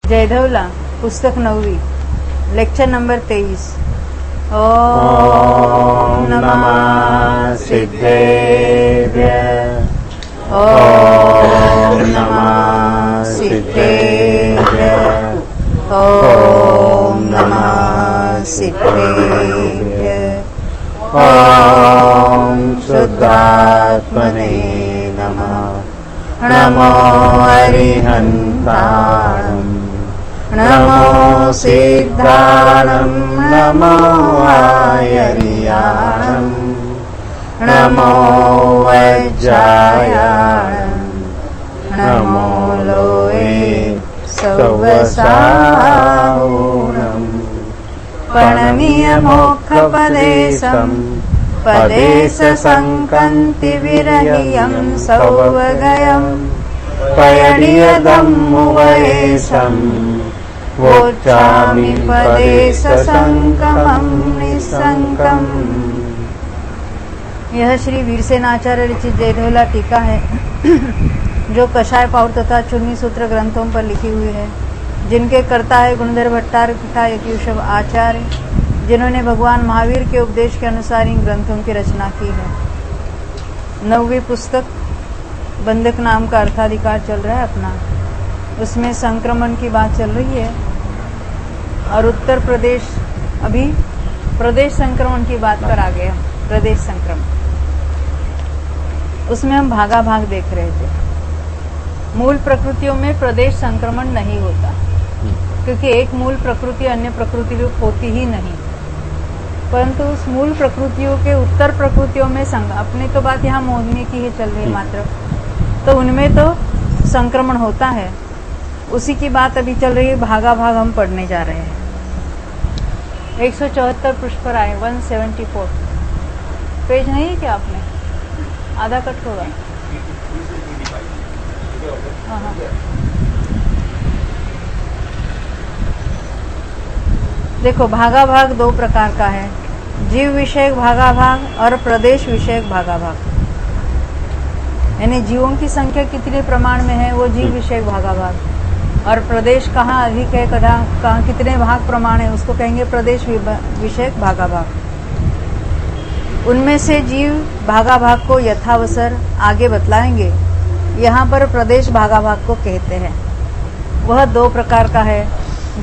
जयधवला पुस्तक 9वी lecture number 23। ओम नमः सिद्धेभ्यः। ओम नमः सिद्धेभ्यः। ओम नमः सिद्धेभ्यः। ओम शुद्धात्मने नमः। नमो अरिहन्ताणम्। नमो सिद्धाणम्। नमो आयर्याणम्। नमो वज्रायाणम्। नमो लोये सौवसाऊणम्। प्रणमीय मोक्षपदेशम् पदेश संकन्ति विरहियं सौवगयम्। पयणीयदम्मुवयेशम् वोचामि पदेश संकमम् निसंकम्। यह श्री वीरसेनाचार्य रचित जयधवला टीका है जो कषाय पाउर तथा चूर्णी सूत्र ग्रंथों पर लिखी हुई है, जिनके कर्ता है गुणधर भट्टार तथा यज्ञेश्वर आचार्य, जिन्होंने भगवान महावीर के उपदेश के अनुसार इन ग्रंथों की रचना की है। 9वीं पुस्तक बंधक नाम का अर्थाधिकार चल रहा है अपना, उसमें संक्रमण की बात चल रही है और उत्तर प्रदेश अभी प्रदेश संक्रमण की बात पर आ गए हम। प्रदेश संक्रमण उसमें हम भागा भाग देख रहे थे। मूल प्रकृतियों में प्रदेश संक्रमण नहीं होता, क्योंकि एक मूल प्रकृति अन्य प्रकृति रूप होती ही नहीं, परंतु उस मूल प्रकृतियों के उत्तर प्रकृतियों में अपनी तो बात यहाँ मोहिनी की ही चल रही है मात्र, तो उनमें तो संक्रमण होता है। उसी की बात अभी चल रही है, भागा भाग हम पढ़ने जा रहे हैं। 174 पृष्ठ पर आए, 174 पेज नहीं है क्या आपने? आधा कट होगा। हाँ। देखो, भागा भाग दो प्रकार का है, जीव विषयक भागा भाग और प्रदेश विषयक भागा भाग। यानी जीवों की संख्या कितने प्रमाण में है वो जीव विषयक भागा भाग, और प्रदेश कहाँ अधिक है कहाँ कितने भाग प्रमाण है उसको कहेंगे प्रदेश विषयक भागा भाग। उनमें से जीव भागा भाग को यथावसर आगे बतलाएंगे। यहाँ पर प्रदेश भागा भाग को कहते हैं। वह दो प्रकार का है,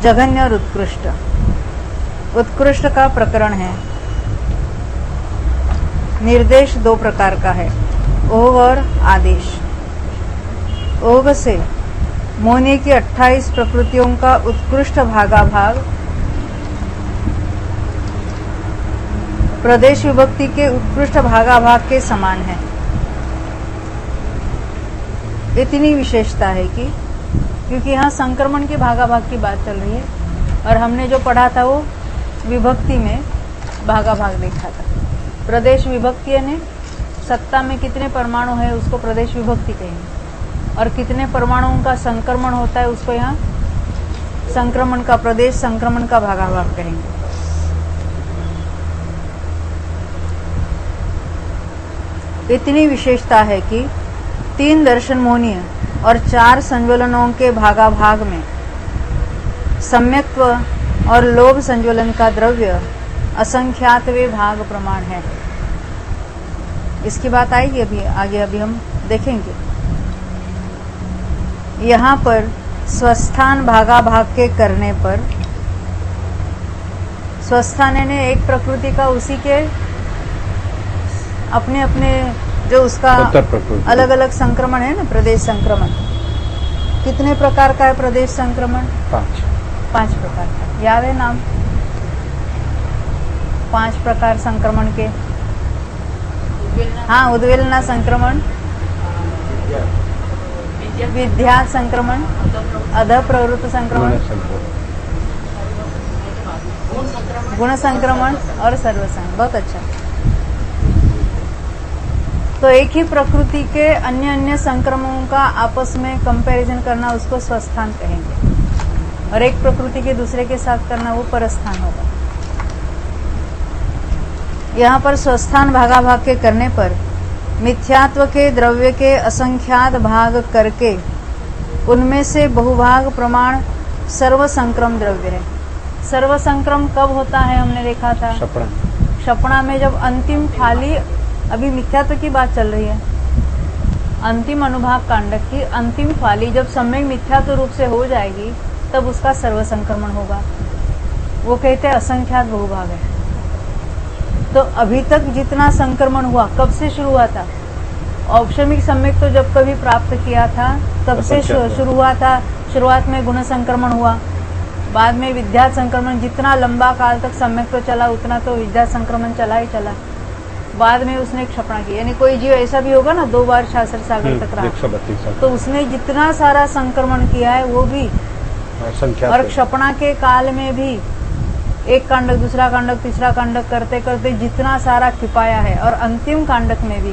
जघन्य और उत्कृष्ट। उत्कृष्ट का प्रकरण है। निर्देश दो प्रकार का है, ओघ और आदेश। ओघ से मोहिनी की 28 प्रकृतियों का उत्कृष्ट भागा भाग प्रदेश विभक्ति के उत्कृष्ट भागा भाग के समान है। इतनी विशेषता है कि क्योंकि यहाँ संक्रमण के भागा भाग की बात चल रही है और हमने जो पढ़ा था वो विभक्ति में भागा भाग देखा था। प्रदेश विभक्ति यानी सत्ता में कितने परमाणु है उसको प्रदेश विभक्ति कहेंगे, और कितने परमाणुओं का संक्रमण होता है उसको यहाँ संक्रमण का प्रदेश संक्रमण का भागा भाग कहेंगे। इतनी विशेषता है कि 3 दर्शन मोहनीय और 4 संज्वलनों के भागा भाग में सम्यक्त्व और लोभ संज्वलन का द्रव्य असंख्यातवे भाग प्रमाण है। इसकी बात आएगी अभी आगे, अभी हम देखेंगे। यहाँ पर स्वस्थान भागा भाग के करने पर, स्वस्थान यानी एक प्रकृति का उसी के अपने अपने जो उसका अलग अलग संक्रमण है ना, प्रदेश संक्रमण। कितने प्रकार का है प्रदेश संक्रमण? 5 प्रकार का। याद है नाम? 5 प्रकार संक्रमण के। हाँ, उद्वेलना संक्रमण, विद्या संक्रमण, अध प्रवृत्त संक्रमण, गुण संक्रमण और सर्वसंग। बहुत अच्छा। तो एक ही प्रकृति के अन्य अन्य संक्रमणों का आपस में कंपैरिजन करना उसको स्वस्थान कहेंगे, और एक प्रकृति के दूसरे के साथ करना वो परस्थान होगा। यहाँ पर स्वस्थान भागा भाग के करने पर मिथ्यात्व के द्रव्य के असंख्यात भाग करके उनमें से बहुभाग प्रमाण सर्व संक्रम द्रव्य है। सर्व संक्रम कब होता है हमने देखा था? सपना। क्षपणा में जब अंतिम फाली, अभी मिथ्यात्व की बात चल रही है, अंतिम अनुभाग कांडक की अंतिम फाली जब सम्यक मिथ्यात्व रूप से हो जाएगी तब उसका सर्व संक्रमण होगा। वो कहते हैं असंख्यात बहुभाग है। तो अभी तक जितना संक्रमण हुआ कब से शुरू हुआ था? औपशमिक सम्यक तो जब कभी प्राप्त किया था तब से शुरू हुआ था। शुरुआत में गुण संक्रमण हुआ, बाद में विद्या संक्रमण, जितना लंबा काल तक सम्यक तो चला उतना तो विद्या संक्रमण चला ही चला। बाद में उसने क्षपणा की, यानी कोई जीव ऐसा भी होगा ना 2 बार शास्त्र सागर तक रहा, 132 तो उसने जितना सारा संक्रमण किया है वो भी, और क्षपणा के काल में भी एक कांडक, दूसरा कांडक, तीसरा कांडक करते करते जितना सारा खिपाया है, और अंतिम कांडक में भी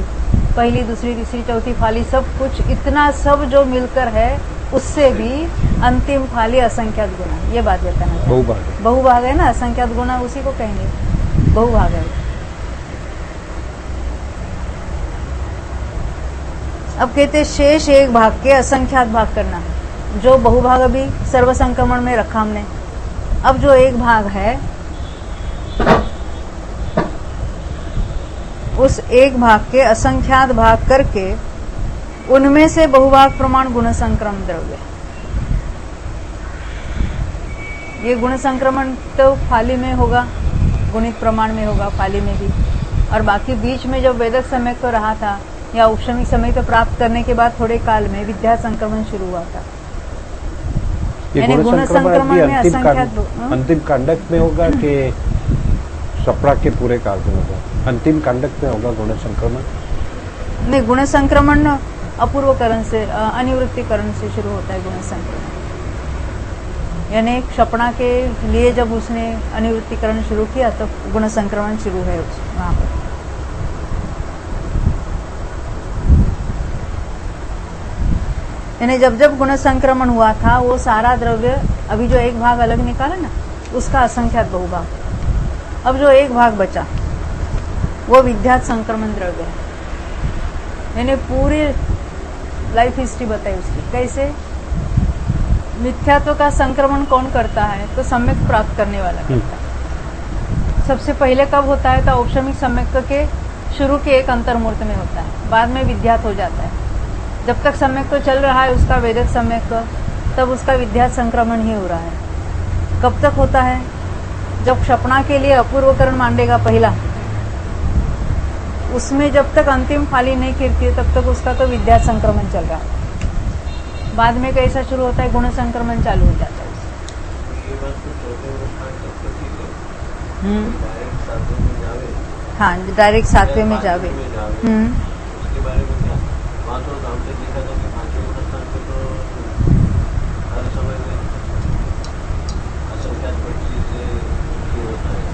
पहली, दूसरी, तीसरी, चौथी फाली सब कुछ, इतना सब जो मिलकर है उससे भी अंतिम फाली असंख्यात गुना, ये बात बताना है। बहुभाग है ना, असंख्यात गुना उसी को कहेंगे, बहुभाग है। अब कहते हैं शेष एक भाग के असंख्यात भाग करना है। जो बहुभाग अभी सर्व संक्रमण में रखा हमने, अब जो एक भाग है उस एक भाग के असंख्यात भाग करके उनमें से बहुभाग प्रमाण गुण संक्रमण द्रव्य। ये गुण संक्रमण तो फाली में होगा, गुणित प्रमाण में होगा फाली में भी, और बाकी बीच में जब वेदक समय को रहा था या औपशमिक समय तो प्राप्त करने के बाद थोड़े काल में विद्या संक्रमण शुरू हुआ था। यानी गुण संक्रमण में असंख्यात अंतिम कांडक में होगा कि सपड़ा के पूरे काल में होगा? अंतिम कांडक में होगा गुण संक्रमण। नहीं, गुण संक्रमण अपूर्वकरण से, अनिवृत्तिकरण से शुरू होता है गुण संक्रमण। यानी क्षपणा के लिए जब उसने अनिवृत्तिकरण शुरू किया तो गुण संक्रमण शुरू है वहां पर। यानी जब जब गुण संक्रमण हुआ था वो सारा द्रव्य, अभी जो एक भाग अलग निकाला ना उसका असंख्यात बहुभाग, अब जो एक भाग बचा वो विद्यात संक्रमण द्रव्य है। यानी पूरी लाइफ हिस्ट्री बताई उसकी, कैसे मिथ्यात्व का संक्रमण कौन करता है? तो सम्यक प्राप्त करने वाला करता है। सबसे पहले कब होता है? तो औपशमिक सम्यक के शुरू के एक अंतर्मूर्त में होता है, बाद में विद्यात हो जाता है। जब तक सम्यक तो चल रहा है उसका वेदक सम्यक, तब उसका विद्यात संक्रमण ही हो रहा है। कब तक होता है? जब क्षपणा के लिए अपूर्वकरण मांडेगा पहला, उसमें जब तक अंतिम फाली नहीं गिरती है तब तक उसका तो विद्या संक्रमण चल रहा है। बाद में कैसा शुरू होता है? गुण संक्रमण चालू हो जाता है। हाँ, डायरेक्ट 7वें में जावे।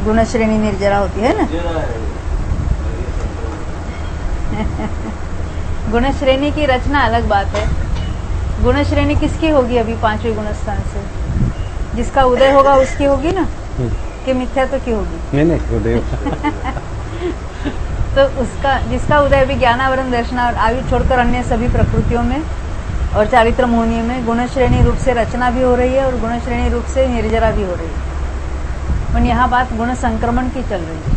गुण श्रेणी निर्जरा होती है ना। गुण श्रेणी की रचना अलग बात है। गुण श्रेणी किसकी होगी? अभी 5वें गुणस्थान से जिसका उदय होगा उसकी होगी ना, कि मिथ्यात्व की होगी? नहीं उदय तो उसका, जिसका उदय अभी ज्ञानावरण, दर्शन और आयु छोड़कर अन्य सभी प्रकृतियों में और चारित्र मोहनी में गुण श्रेणी रूप से रचना भी हो रही है और गुण श्रेणी रूप से निर्जरा भी हो रही है। पर यहाँ बात गुण संक्रमण की चल रही है।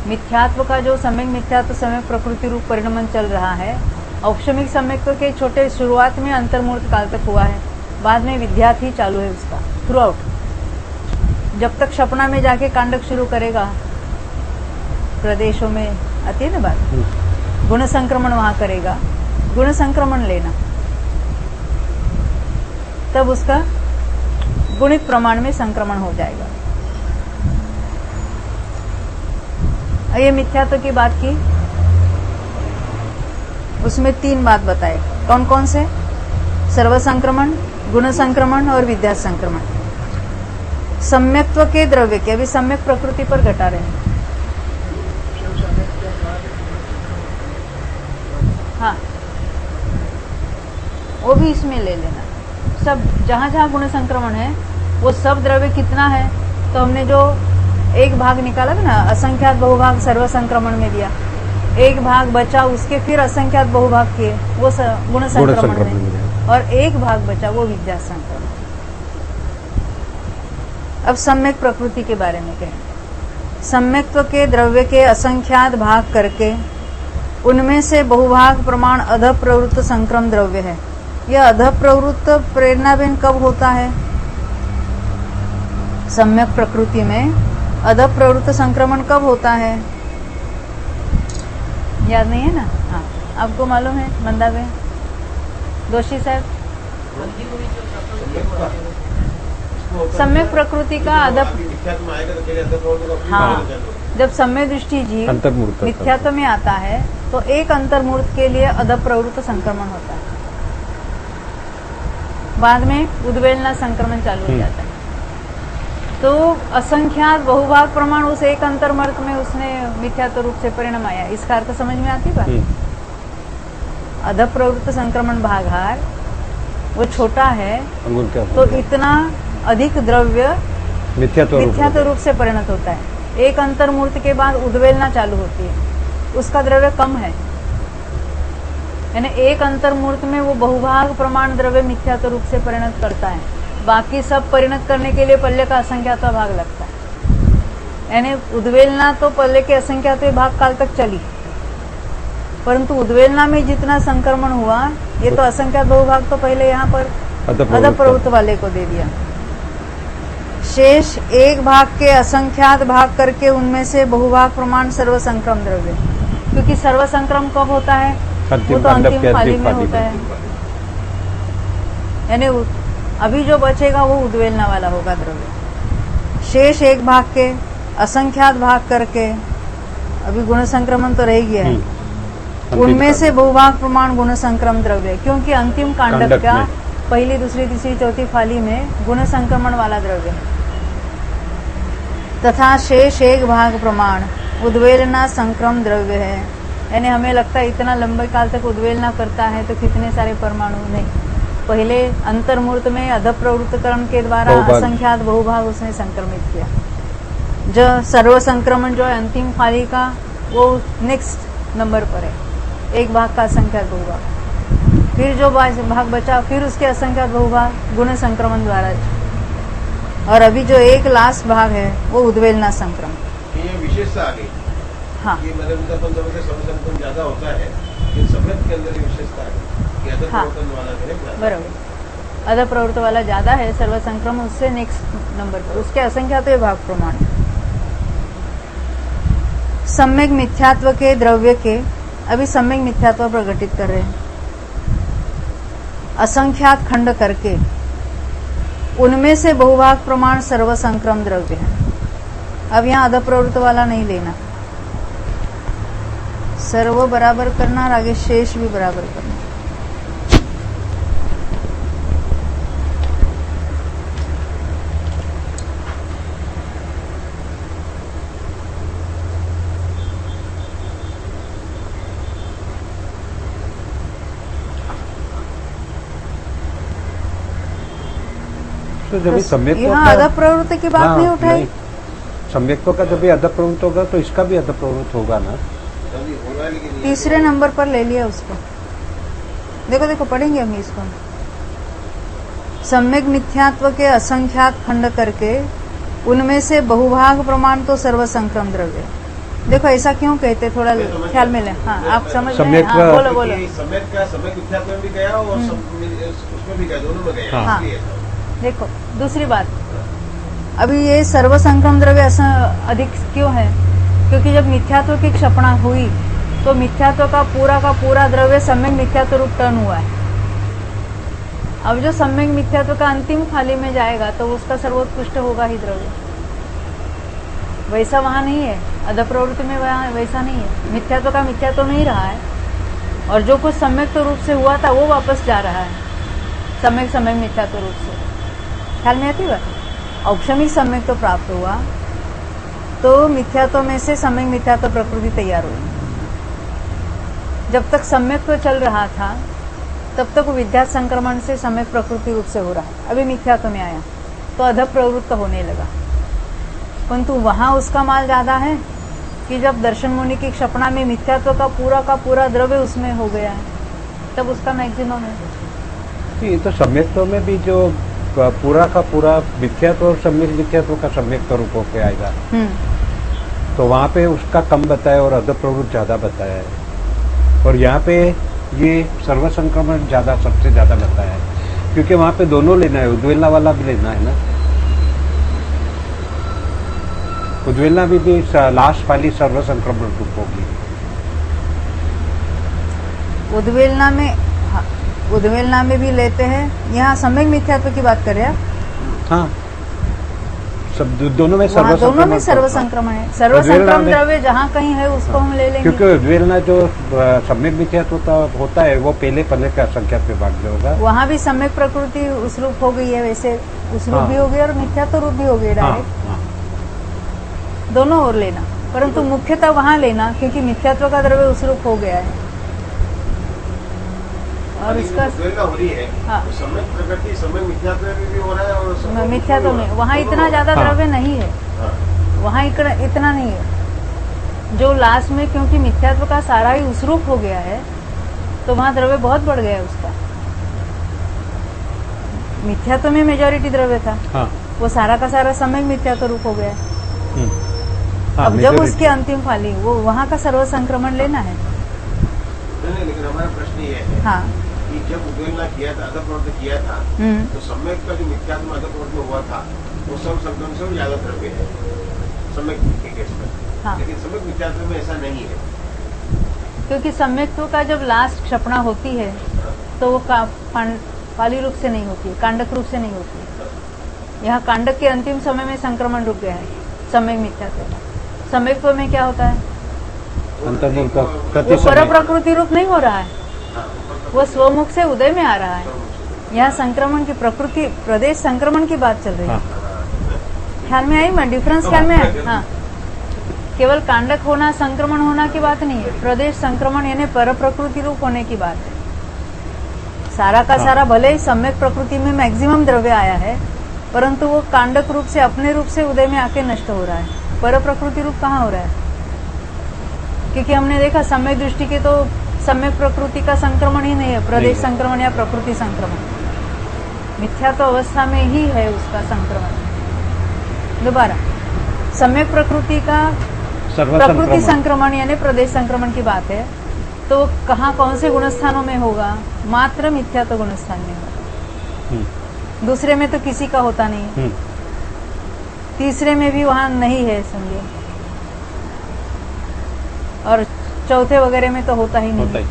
मिथ्यात्व का जो सम्यक मिथ्यात्व सम्यक प्रकृति रूप परिणमन चल रहा है, औपशमिक सम्यक के छोटे शुरुआत में अंतर्मूर्त काल तक हुआ है, बाद में विद्यात ही चालू है उसका थ्रू आउट। जब तक क्षपणा में जाके कांडक शुरू करेगा, प्रदेशों में आती है ना बात, गुण संक्रमण वहां करेगा, गुण संक्रमण लेना, तब उसका गुणित प्रमाण में संक्रमण हो जाएगा। ये मिथ्यात्व की बात की, उसमें 3 बात बताए। कौन कौन से? सर्व संक्रमण, गुण संक्रमण और विद्या संक्रमण। सम्यक्त्व के द्रव्य के, अभी सम्यक प्रकृति पर घटा रहे हैं। हाँ, वो भी इसमें ले लेना। सब जहां जहां गुण संक्रमण है वो सब द्रव्य कितना है, तो हमने जो एक भाग निकाला था ना, असंख्यात बहुभाग सर्व संक्रमण में दिया, एक भाग बचा उसके फिर असंख्यात बहुभाग किए वो गुण संक्रमण में, और एक भाग बचा वो विद्या संक्रमण। अब सम्यक प्रकृति के बारे में कहें। सम्यक्त्व के द्रव्य के असंख्यात भाग करके उनमें से बहुभाग प्रमाण अध प्रवृत्त संक्रम द्रव्य है। यह अध प्रवृत्त प्रेरणा बिन कब होता है? सम्यक प्रकृति में अध प्रवृत्त संक्रमण कब होता है? याद नहीं है ना? हाँ, आपको मालूम है मंदा बहन, दोषी साहब? सम्यक प्रकृति का अदब, हाँ, जब सम्यक दृष्टि जीव मिथ्यात्व में आता है तो एक अंतर्मूर्त के लिए अदब प्रवृत्त संक्रमण होता है, बाद में उद्वेलना संक्रमण चालू हो जाता है। तो असंख्यात बहुभाग प्रमाण उस एक अंतर्मूर्त में उसने मिथ्यात्व रूप से परिणाम आया। इसका अर्थ समझ में आती बात? अदब प्रवृत्त संक्रमण भागार वो छोटा है तो इतना अधिक द्रव्य मिथ्यात्व रूप से परिणत होता है। एक अंतर्मूर्त के बाद उद्वेलना चालू होती है, उसका द्रव्य कम है, यानी एक अंतर्मूर्त में वो बहुभाग प्रमाण द्रव्य मिथ्यात्व रूप से परिणत करता है। बाकी सब परिणत करने के लिए पल्ले का असंख्यात्व भाग लगता है। यानी उद्वेलना तो पल्ले के असंख्यात्व भाग काल तक चली, परंतु उद्वेलना में जितना संक्रमण हुआ ये तो असंख्यात बहुभाग तो पहले यहाँ पर अदब प्रवृत्त वाले को दे दिया। शेष एक भाग के असंख्यात भाग करके उनमें से बहुभाग प्रमाण सर्व संक्रम द्रव्य, क्योंकि सर्व संक्रम कब होता है? वो तो अंतिम पाली में होता है। यानी अभी जो बचेगा वो उद्वेलना वाला होगा द्रव्य। शेष एक भाग के असंख्यात भाग करके, अभी गुण संक्रमण तो रह गया है, उनमें से बहुभाग प्रमाण गुण संक्रम द्रव्य, क्योंकि अंतिम कांडक का पहली दूसरी तीसरी चौथी फाली में गुण संक्रमण वाला द्रव्य तथा शेष एक भाग प्रमाण उद्वेलना संक्रम द्रव्य है। यानी हमें लगता है इतना लंबे काल तक उद्वेलना करता है तो कितने सारे परमाणु नहीं, पहले अंतर्मूर्त में अध प्रवृत्तकरण के द्वारा असंख्यात बहुभाग उसने संक्रमित किया। जो सर्व संक्रमण जो है अंतिम फाली का वो नेक्स्ट नंबर पर है, एक भाग का असंख्यात बहुभाग, फिर जो भाग बचा फिर उसके असंख्यात बहुभाग गुण संक्रमण द्वारा, और अभी जो एक लास्ट भाग है वो उद्वेलना संक्रमण। ये विशेषता आ गई। हाँ, ये मतलब सर्वसंक्रमण ज्यादा होता है, ये सम्यक के अंदर विशेषता आ गई। अदब प्रवृत्त वाला बराबर, अदब प्रवृत्त वाला ज्यादा है, सर्व संक्रमण उससे नेक्स्ट नंबर पर, उसके असंख्यात भाग प्रमाण। सम्यक मिथ्यात्व के द्रव्य के, अभी सम्यक मिथ्यात्व प्रकटित कर रहे हैं, असंख्यात खंड करके उनमें से बहुभाग प्रमाण सर्व संक्रम द्रव्य है। अब यहाँ अध प्रवृत्त वाला नहीं लेना, सर्व बराबर करना और आगे शेष भी बराबर करना। तो जब सम्यक यहाँ अध प्रवृत्ति की बात नहीं उठाई। सम्यक्त्व का जब भी अध प्रवृत्त होगा तो इसका भी अध प्रवृत्त होगा ना। तीसरे नंबर पर ले लिया उसको, देखो देखो पढ़ेंगे हम इसको। सम्यक मिथ्यात्व के असंख्यात खंड करके उनमें से बहुभाग प्रमाण तो सर्व संक्रम द्रव्य। देखो ऐसा क्यों कहते, थोड़ा ख्याल में लें। हाँ, आप समझ रहे हैं? हाँ, बोलो बोलो। सम्यक का सम्यक मिथ्यात्व में भी गया और उसमें भी गया, दोनों में गया। हाँ, देखो दूसरी बात, अभी ये सर्व संक्रम द्रव्य अधिक क्यों है? क्योंकि जब मिथ्यात्व की क्षपणा हुई तो मिथ्यात्व का पूरा द्रव्य सम्यक मिथ्यात्व रूप टर्न हुआ है। अब जो सम्यक मिथ्यात्व का अंतिम खाली में जाएगा तो उसका सर्वोत्कृष्ट होगा ही द्रव्य, वैसा वहां नहीं है। अध प्रवृत्ति में वैसा नहीं है, मिथ्यात्व का मिथ्यात्व नहीं रहा है, और जो कुछ सम्यक रूप से हुआ था वो वापस जा रहा है सम्यक मिथ्यात्व रूप से। ख्याल में आती बात? औक्षमिक सम्यक तो प्राप्त हुआ तो मिथ्यात्व में से सम्यक मिथ्यात्व प्रकृति तैयार हुई। जब तक सम्यक तो चल रहा था तब तक विद्या संक्रमण से सम्यक प्रकृति रूप से हो रहा है। अभी मिथ्यात्व में आया तो अध प्रवृत्त होने लगा, परंतु वहां उसका माल ज्यादा है कि जब दर्शन मुनि की क्षपणा में मिथ्यात्व का पूरा द्रव्य उसमें हो गया है, तब उसका मैक्सिमम है। ये तो सम्यक्त्व में भी जो पूरा का पूरा मिथ्यात्व और सम्यक मिथ्यात्व का सम्यक रूप होकर आएगा, तो वहाँ पे उसका कम बताया और अध प्रवृत्त ज्यादा बताया है, और यहाँ पे ये सर्व संक्रमण ज्यादा सबसे ज्यादा बताया है, क्योंकि वहाँ पे दोनों लेना है, उद्वेलना वाला भी लेना है ना। उद्वेलना भी लास्ट वाली सर्व संक्रमण रूप होगी। उद्वेलना में भी लेते हैं। यहाँ सम्यक मिथ्यात्व की बात कर रहे हैं। हाँ, सब दोनों में सर्व दोनों में सर्व संक्रमण है। सर्व संक्रमण द्रव्य जहाँ कहीं है उसको हम ले लेंगे, क्योंकि उद्वेलना जो सम्यक मिथ्यात्व होता है वो पहले पन्ने का असंख्यात विभाग में होगा। वहाँ भी सम्यक प्रकृति उस रूप हो गई है, वैसे उस रूप भी हो गई और मिथ्यात्व रूप भी हो गई डायरेक्ट। दोनों ओर लेना, परंतु मुख्यतः वहाँ लेना, क्योंकि मिथ्यात्व का द्रव्य उस रूप हो गया है। और इसका हो रही है, हाँ, सम्यक प्रकृति सम्यक मिथ्यात्व में भी हो रहा है और मिथ्यात्व में वहाँ इतना ज्यादा द्रव्य नहीं है, वहाँ इतना नहीं है जो लास्ट में, क्योंकि मिथ्यात्व का सारा ही उस रूप हो गया है, तो वहाँ द्रव्य बहुत बढ़ गया है उसका। मिथ्यात्व में मेजॉरिटी द्रव्य था, हाँ, वो सारा का सारा सम्यक मिथ्यात्व रूप हो गया है। अब जब उसकी अंतिम फाली वो वहाँ का सर्व संक्रमण लेना है। नहीं, लेकिन हमारा प्रश्न ये है, हाँ, कि जब उद्वेलना किया था, अधप्रवृत्त किया था, तो सम्यक का जो मिथ्यात्व अधप्रवृत्त में हुआ था वो सब संक्रमण से ज्यादा द्रव्य है सम्यक के केस में। हाँ, लेकिन सम्यक मिथ्यात्व में ऐसा नहीं है, क्योंकि सम्यक्त्व का जब लास्ट क्षपणा होती है तो वो पाली रूप से नहीं होती है, कांडक रूप से नहीं होती है। यहाँ कांडक के अंतिम समय में संक्रमण रुक गया है सम्यक मिथ्यात्व। सम्यक्त्व में क्या होता है, वो पर प्रकृति रूप नहीं हो रहा है, वो स्वमुख से उदय में आ रहा है। यहाँ संक्रमण की प्रकृति प्रदेश संक्रमण की बात चल रही है। ख्याल में आई मैं डिफरेंस ख्याल में है। हाँ, केवल कांडक होना संक्रमण होना की बात नहीं है, प्रदेश संक्रमण यानी पर प्रकृति रूप होने की बात है। सारा का सारा भले ही सम्यक प्रकृति में मैक्सिमम द्रव्य आया है, परंतु वो कांडक रूप से अपने रूप से उदय में आके नष्ट हो रहा है। पर प्रकृति रूप कहाँ हो रहा है, क्योंकि हमने देखा सम्यक दृष्टि के तो सम्यक प्रकृति का संक्रमण ही नहीं है, प्रदेश संक्रमण या प्रकृति संक्रमण मिथ्यात्व अवस्था में ही है उसका संक्रमण। दोबारा सम्यक प्रकृति का प्रकृति संक्रमण यानी प्रदेश संक्रमण की बात है, तो कहाँ कौन से गुणस्थानों में होगा, मात्र मिथ्यात्व गुणस्थान में होगा। दूसरे में तो किसी का होता नहीं, तीसरे में भी वहां नहीं है समझे, और चौथे वगैरह में तो होता ही नहीं।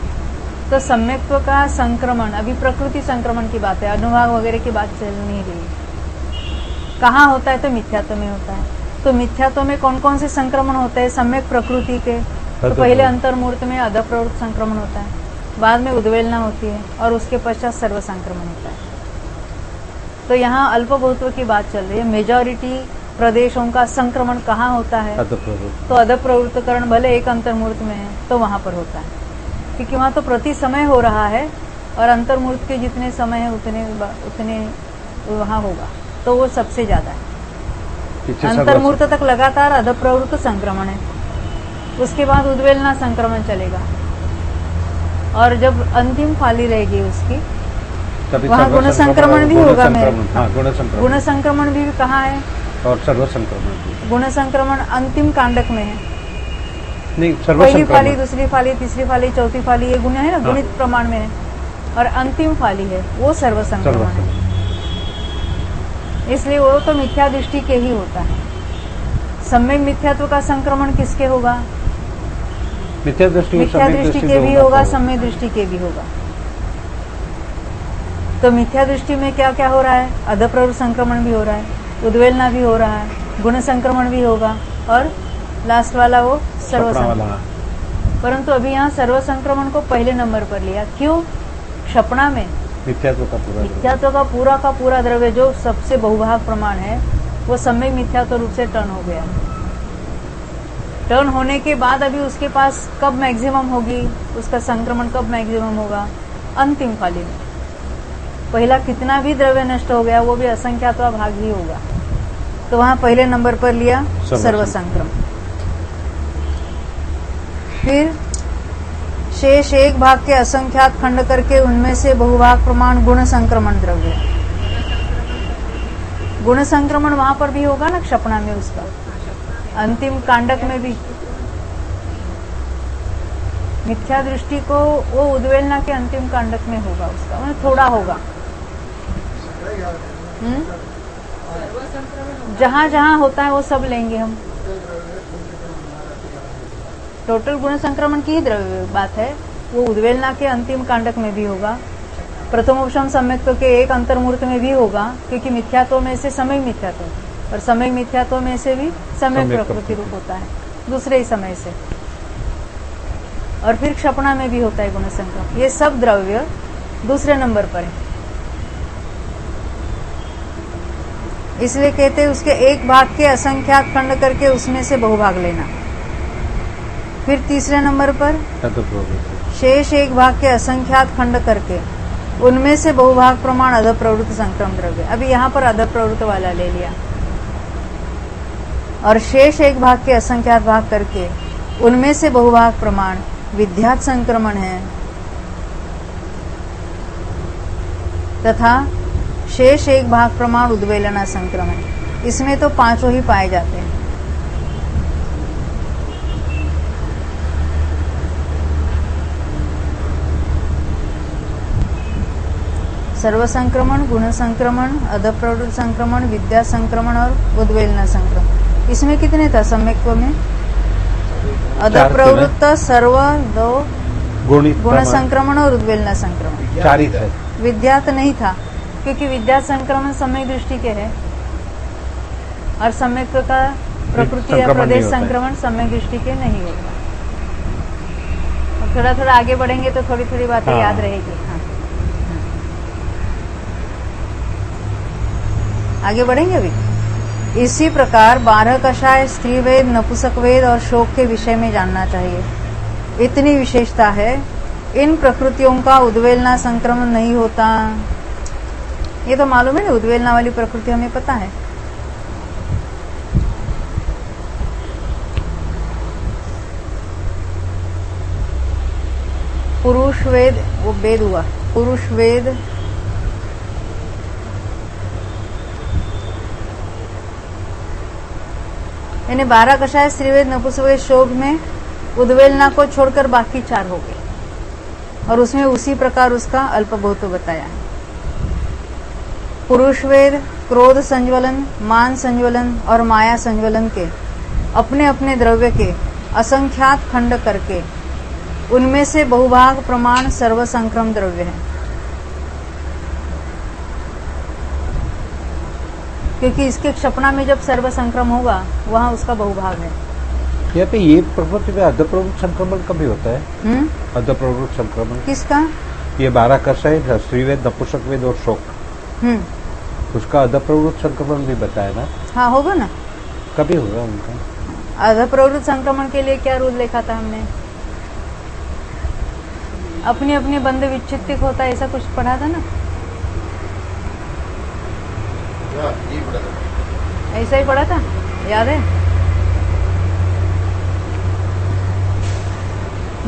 तो सम्यक्त्व का संक्रमण, अभी प्रकृति संक्रमण की बात है, अनुभाग वगैरह की बात चल नहीं रही। कहाँ होता है, तो मिथ्यात्व में होता है। तो मिथ्यात्व में कौन कौन से संक्रमण होते हैं सम्यक प्रकृति के, तो पहले अंतर्मूर्त में अध प्रवृत्त संक्रमण होता है, बाद में उद्वेलना होती है, और उसके पश्चात सर्व संक्रमण होता है। तो यहाँ अल्प बहुत्व की बात चल रही है। मेजॉरिटी प्रदेशों का संक्रमण कहाँ होता है, तो अध प्रवृत्तकरण भले एक अंतर्मूर्त में है तो वहां पर होता है, क्योंकि वहां तो प्रति समय हो रहा है, और अंतर्मूर्त के जितने समय है उतने वहां होगा, तो वो सबसे ज्यादा है। अंतर्मूर्त तक लगातार अध प्रवृत्त संक्रमण है, उसके बाद उद्वेलना संक्रमण चलेगा, और जब अंतिम फाली रहेगी उसकी वहाँ गुण संक्रमण भी होगा। गुण संक्रमण भी कहाँ है, और सर्व संक्रमण। गुण संक्रमण अंतिम कांडक में है, नहीं, पहली फाली, दूसरी फाली, तीसरी फाली, चौथी फाली, ये गुण है ना, गुणित प्रमाण में है, और अंतिम फाली है वो सर्व संक्रमण है। इसलिए वो तो मिथ्या दृष्टि के ही होता है। सम्यक मिथ्यात्व का संक्रमण किसके होगा, मिथ्या दृष्टि के भी होगा, सम्यक दृष्टि के भी होगा। तो मिथ्या दृष्टि में क्या क्या हो रहा है, अध प्रवृत्त संक्रमण भी हो रहा है, उद्वेलना भी हो रहा है, गुण संक्रमण भी होगा, और लास्ट वाला वो सर्व संक्रमण। परंतु अभी यहाँ सर्व संक्रमण को पहले नंबर पर लिया, क्यों, क्षपणा में मिथ्यात्व का पूरा द्रव्य जो सबसे बहुभाग प्रमाण है वो सम्यक मिथ्यात्व रूप से टर्न हो गया। टर्न होने के बाद अभी उसके पास कब मैक्सिमम होगी, उसका संक्रमण कब मैक्सिमम होगा, अंतिम फाली में। पहला कितना भी द्रव्य नष्ट हो गया वो भी असंख्यात्वा भाग ही होगा, तो वहां पहले नंबर पर लिया सर्व संक्रमण। फिर शेष एक भाग के असंख्यात खंड करके उनमें से बहुभाग प्रमाण गुण संक्रमण द्रव्य। गुण संक्रमण वहां पर भी होगा ना, क्षपणा में उसका, अंतिम कांडक में भी। मिथ्या दृष्टि को वो उद्वेलना के अंतिम कांडक में होगा उसका, मतलब थोड़ा होगा। जहां जहां होता है वो सब लेंगे हम। टोटल गुण संक्रमण की ही द्रव्य बात है, वो उद्वेलना के अंतिम कांडक में भी होगा, प्रथमोपशम सम्यक्त्व के एक अंतर्मूर्त में भी होगा, क्योंकि मिथ्यात्व में से समय मिथ्यात्व और समय मिथ्यात्व में से भी सम्यक प्रकृति रूप होता है दूसरे ही समय से, और फिर क्षपणा में भी होता है गुण संक्रमण। ये सब द्रव्य दूसरे नंबर पर है, इसलिए कहते हैं उसके एक भाग के असंख्यात खंड करके उसमें से बहुभाग लेना। फिर तीसरे नंबर पर शेष एक भाग के असंख्यात खंड करके उनमें से बहुभाग प्रमाण अध प्रवृत्त संक्रमण द्रव्य। अभी यहाँ पर अध प्रवृत्त वाला ले लिया, और शेष एक भाग के असंख्यात भाग करके उनमें से बहुभाग प्रमाण विद्यात संक्रमण है, तथा शेष एक भाग प्रमाण उद्वेलना संक्रमण। इसमें तो पांचों ही पाए जाते हैं। सर्व संक्रमण, गुण संक्रमण, अध प्रवृत्त संक्रमण, विद्या संक्रमण और उद्वेलना संक्रमण। इसमें कितने था सम्यक्त्व में? अध प्रवृत्त, सर्व, दो, गुण संक्रमण और उद्वेलना संक्रमण, 4 ही थे। विद्यात नहीं था, क्योंकि विद्या संक्रमण सम्यक दृष्टि के है, और सम्यक्त्व का प्रकृति या प्रदेश संक्रमण सम्यक दृष्टि के नहीं होगा। और थोड़ा थोड़ा आगे बढ़ेंगे तो थोड़ी थोड़ी बातें याद रहेगी। हाँ, आगे बढ़ेंगे अभी। इसी प्रकार 12 कषाय, स्त्री वेद, नपुंसक वेद और शोक के विषय में जानना चाहिए। इतनी विशेषता है, इन प्रकृतियों का उद्वेलना संक्रमण नहीं होता। ये तो मालूम है ना, उद्वेलना वाली प्रकृति हमें पता है। पुरुष वेद, वो वेद हुआ, पुरुष वेद, यानी 12 कषाय, स्त्रीवेद, नपुंसकवेद, शोक में उद्वेलना को छोड़कर बाकी 4 हो गए, और उसमें उसी प्रकार उसका अल्प बहुत बताया है। पुरुष वेद क्रोध संज्वलन, मान संज्वलन और माया संज्वलन के अपने अपने द्रव्य के असंख्यात खंड करके उनमें से बहुभाग प्रमाण सर्व संक्रम द्रव्य है, क्योंकि इसके क्षपणा में जब सर्व संक्रम होगा वहां उसका बहुभाग है। यहाँ पे ये प्रवृत्ति में अध प्रवृत्त संक्रमण कभी होता है? अध प्रवृत्त संक्रमण किसका? ये 12 कषाय, स्त्रीवेद, नपुंसक वेद और शोक, उसका अध प्रवृत्त संक्रमण भी बताया ना? हाँ, होगा ना। कभी होगा उनका? अध प्रवृत्त संक्रमण के लिए क्या रूल लिखा था हमने? अपनी अपनी बंध विच्छित्तिक होता है, ऐसा कुछ पढ़ा था ना? ऐसा ही पढ़ा था, याद है?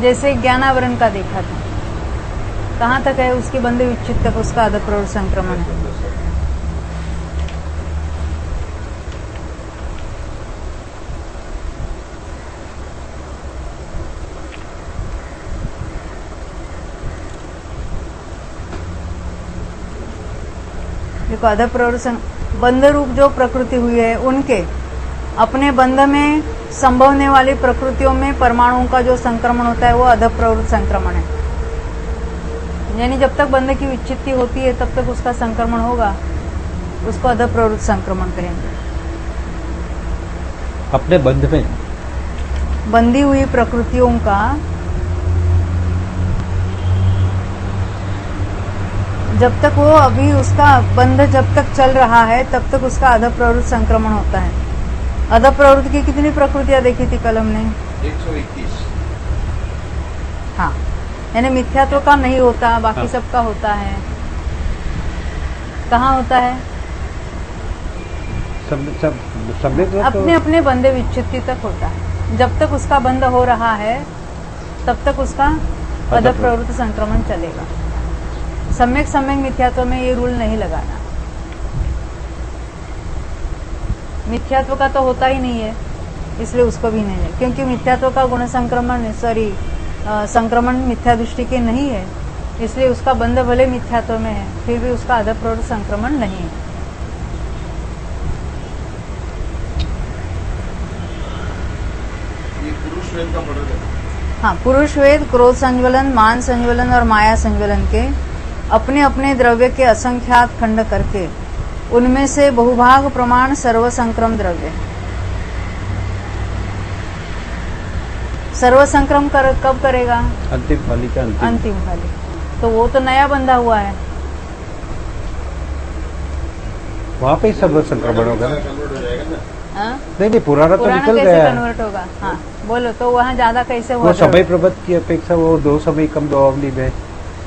जैसे ज्ञानावरण का देखा था, कहाँ तक है उसकी बंध विच्छित तक उसका अध प्रवृत्त संक्रमण है। देखो, अध प्रवृत्त बंध रूप जो प्रकृति हुई है, उनके अपने बंध में संभवने वाली प्रकृतियों में परमाणुओं का जो संक्रमण होता है वो अध प्रवृत्त संक्रमण है। यानी जब तक बंध की विच्छित्ति होती है तब तक उसका संक्रमण होगा, उसको अध प्रवृत्त संक्रमण कहेंगे। अपने बंध में बंधी हुई प्रकृतियों का जब तक वो अभी उसका बंध जब तक चल रहा है तब तक उसका अध प्रवृत्त संक्रमण होता है। अध प्रवृत्ति की कितनी प्रकृतियां देखी थी कल हमने? 121। हाँ, यानी मिथ्यात्व का नहीं होता, बाकी सबका होता है। कहाँ होता है? सब अपने अपने बंधे विच्छित्ति तक होता है। जब तक उसका बंध हो रहा है तब तक उसका अध प्रवृत्त संक्रमण चलेगा। सम्यक सम्यक मिथ्यात्व में ये रूल नहीं लगाना। मिथ्यात्व का तो होता ही नहीं है, इसलिए उसको भी नहीं है, क्योंकि मिथ्यात्व का गुण संक्रमण संक्रमण मिथ्या दृष्टि के नहीं है, इसलिए उसका बंध भले मिथ्यात्व में है, फिर भी उसका अध प्रवृत्त संक्रमण नहीं है। ये पुरुष वेद का पढ़ रहे। हाँ, पुरुष वेद क्रोध संज्वलन, मान संज्वलन और माया संज्वलन के अपने अपने द्रव्य के असंख्यात खंड करके उनमें से बहुभाग प्रमाण सर्व संक्रम द्रव्य। सर्व संक्रम कब करेगा? अंतिम फली का अंतिम फली। तो वो तो नया बंधा हुआ है, वहाँ पे ही सर्व संक्रमण होगा ना? कन्वर्ट हो जाएगा ना। हाँ? नहीं पुराना तो पुराना निकल कैसे गया कन्वर्ट होगा? हाँ बोलो, तो वहाँ ज्यादा कैसे हुआ? वो समय प्रबंध की अपेक्षा वो 2 समय कम 2 अवधि में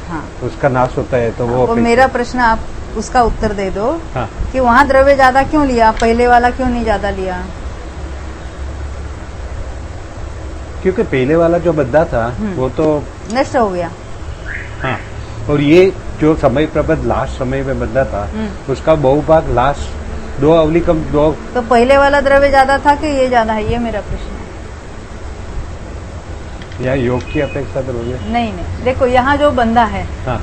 हाँ, उसका नाश होता है, तो वो मेरा प्रश्न आप उसका उत्तर दे दो। हाँ। कि वहाँ द्रव्य ज्यादा क्यों लिया, पहले वाला क्यों नहीं ज्यादा लिया? क्योंकि पहले वाला जो बद्दा था वो तो नष्ट हो गया। हाँ, और ये जो समय प्रबंध लास्ट समय में बद्दा था उसका बहुभाग लास्ट 2 अवधि कम 2। तो पहले वाला द्रव्य ज्यादा था कि ये ज्यादा है, ये मेरा प्रश्न है। या योग की अपेक्षा द्रव्य नहीं, देखो यहाँ जो बंधा है हाँ।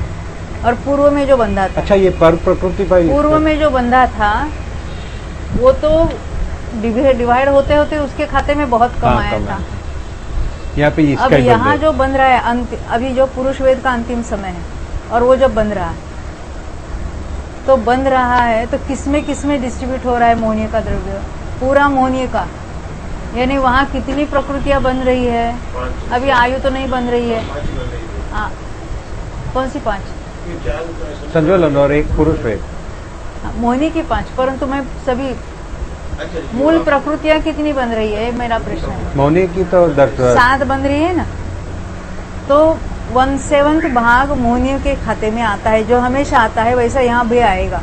और पूर्व में जो बंधा था, अच्छा, ये पर प्रकृति पर पूर्व में जो बंधा था वो तो डिवाइड होते होते उसके खाते में बहुत कम आया था। यहाँ पे इसका अब ही यहाँ बंध है। जो बन रहा है अभी जो पुरुष वेद का अंतिम समय है और वो जब बन रहा है, तो बन रहा है तो किसमें डिस्ट्रीब्यूट हो रहा है मोहनीय का द्रव्य? पूरा मोहनीय का, यानी वहाँ कितनी प्रकृतियां बन रही है? 5 अभी आयु तो नहीं बन रही है। 5 बन रही है। हाँ, कौन सी 5? ये 4 तो ऐसा- संज्वलन और एक पुरुष वेद। मोहनी की 5, परंतु मैं सभी अच्छा, मूल प्रकृतियां कितनी बन रही है, मेरा प्रश्न है। मौनी की तो 7 बन रही है ना, तो 1/7 भाग मोहनियों के खाते में आता है, जो हमेशा आता है वैसा यहाँ भी आएगा,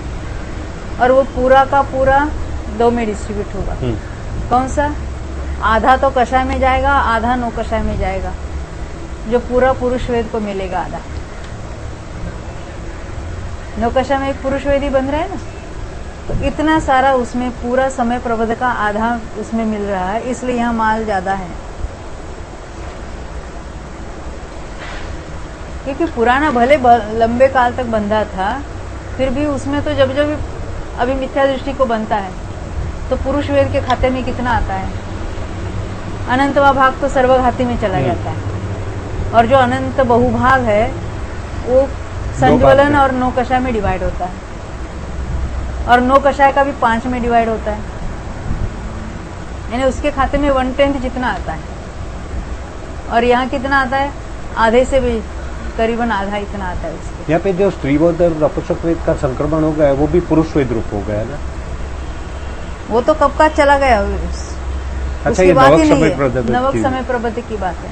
और वो पूरा का पूरा 2 में डिस्ट्रीब्यूट होगा। कौन सा? आधा तो कषाय में जाएगा, आधा नौ कषाय में जाएगा, जो पूरा पुरुष वेद को मिलेगा आधा। नौ कषाय में एक पुरुष वेद ही बन रहा है ना, तो इतना सारा उसमें पूरा समय प्रबंध का आधा उसमें मिल रहा है, इसलिए यहाँ माल ज्यादा है। क्योंकि पुराना भले लंबे काल तक बंधा था, फिर भी उसमें तो जब जब अभी मिथ्या दृष्टि को बनता है तो पुरुष वेद के खाते में कितना आता है? अनंतवा भाग तो सर्वघाती में चला जाता है, और जो अनंत बहुभाग है वो संज्वलन और 9 कषाय में डिवाइड होता है, और 9 कषाय का भी 5 में डिवाइड होता है, यानी उसके खाते में 1/10 जितना आता है। और यहाँ कितना आता है? आधे से भी करीबन आधा इतना आता है उसके। यहाँ पे जो स्त्रीवेद और नपुंसक वेद का संक्रमण हो गया है वो भी पुरुष वेद रूप हो गया है ना? वो तो कब का चला गया, अच्छा, उसकी ये बात ही नवक नहीं समय है। प्रबंध नवक की- समय प्रबंध की बात है।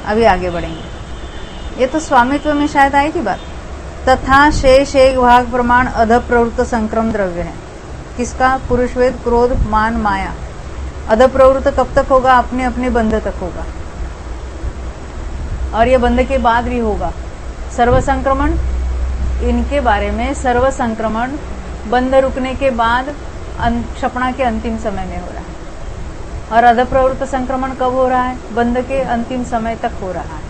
अभी आगे बढ़ेंगे, ये तो स्वामित्व में शायद आएगी बात। तथा शेष एक भाग प्रमाण अध प्रवृत्त संक्रम द्रव्य है। किसका? पुरुष वेद, क्रोध, मान, माया। अध प्रवृत्त कब तक होगा? अपने अपने बंध तक होगा, और ये बंध के बाद भी होगा। सर्व संक्रमण, इनके बारे में सर्व संक्रमण बंध रुकने के बाद क्षपणा के अंतिम समय में हो रहा है, और अध प्रवृत्त संक्रमण कब हो रहा है? बंध के अंतिम समय तक हो रहा है,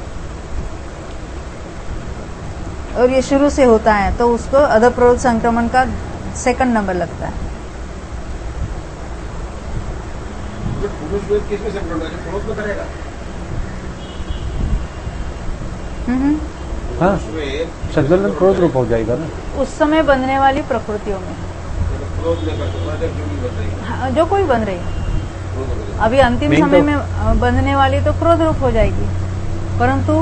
और ये शुरू से होता है, तो उसको अध प्रवृत्त संक्रमण का 2nd नंबर लगता है। ये पुरुष वेद किसमें संक्रमण करेगा? क्रोध में करेगा। हाँ, पुरुष वेद संज्वलन क्रोध रूप हो जाएगा ना? उस समय बनने वाली प्रकृतियों में क्रोध में करते जो भी बन रही है, हाँ, जो कोई बन रही है। क्रोध में करेगा। अभी अंतिम Main समय तो- में बनने वाली तो क्रोध रूप हो जाएगी, परंतु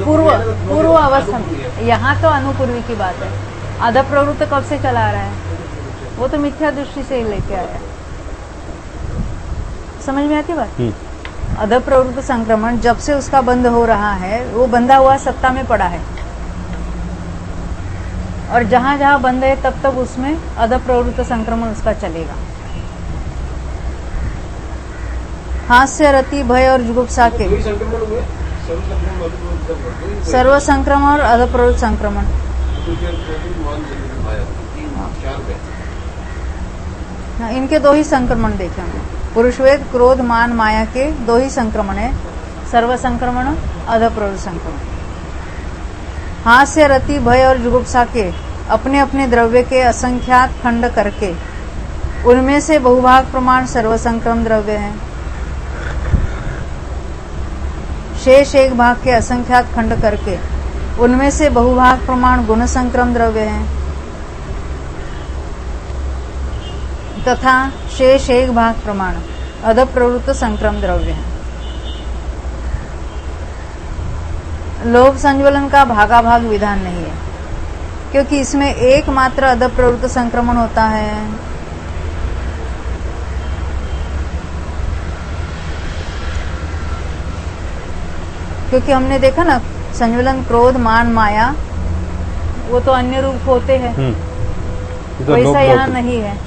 पूर्व अवस्था में, यहाँ तो अनुपूर्वी की बात है। आधा प्रवृत्त कब से चला रहा है? वो तो मिथ्या दृष्टि से ही लेके आया। समझ में आती बात? अध प्रवृत्त संक्रमण जब से उसका बंद हो रहा है, वो बंधा हुआ सत्ता में पड़ा है, और जहां जहां बंद है तब तक उसमें अध प्रवृत्त संक्रमण उसका चलेगा। हास्य, रति, भय और जुगुप्सा के कोई संक्रमण हुए, सर्व संक्रमण अध प्रवृत्त संक्रमण। सर्व संक्रमण और अध प्रवृत्त संक्रमण। मान माया 3-4 में हाँ, इनके दो ही संक्रमण देखे हमने। पुरुषवेद, क्रोध, मान, माया के दो ही संक्रमण है, सर्व संक्रमण, अध प्रवृत्त संक्रमण। हास्य, रति, भय और जुगुप्सा के अपने अपने द्रव्य के असंख्यात खंड करके उनमें से बहुभाग प्रमाण सर्व संक्रम द्रव्य है। शेष एक भाग के असंख्यात खंड करके उनमें से बहुभाग प्रमाण गुण संक्रम द्रव्य है तथा शेष एक भाग प्रमाण अध प्रवृत्त संक्रम द्रव्य है। लोभ संज्वलन का भागाभाग विधान नहीं है, क्योंकि इसमें एकमात्र अध प्रवृत्त संक्रमण होता है। क्योंकि हमने देखा ना, संज्वलन, क्रोध, मान, माया वो तो अन्य रूप होते हैं, वैसा यहाँ नहीं है।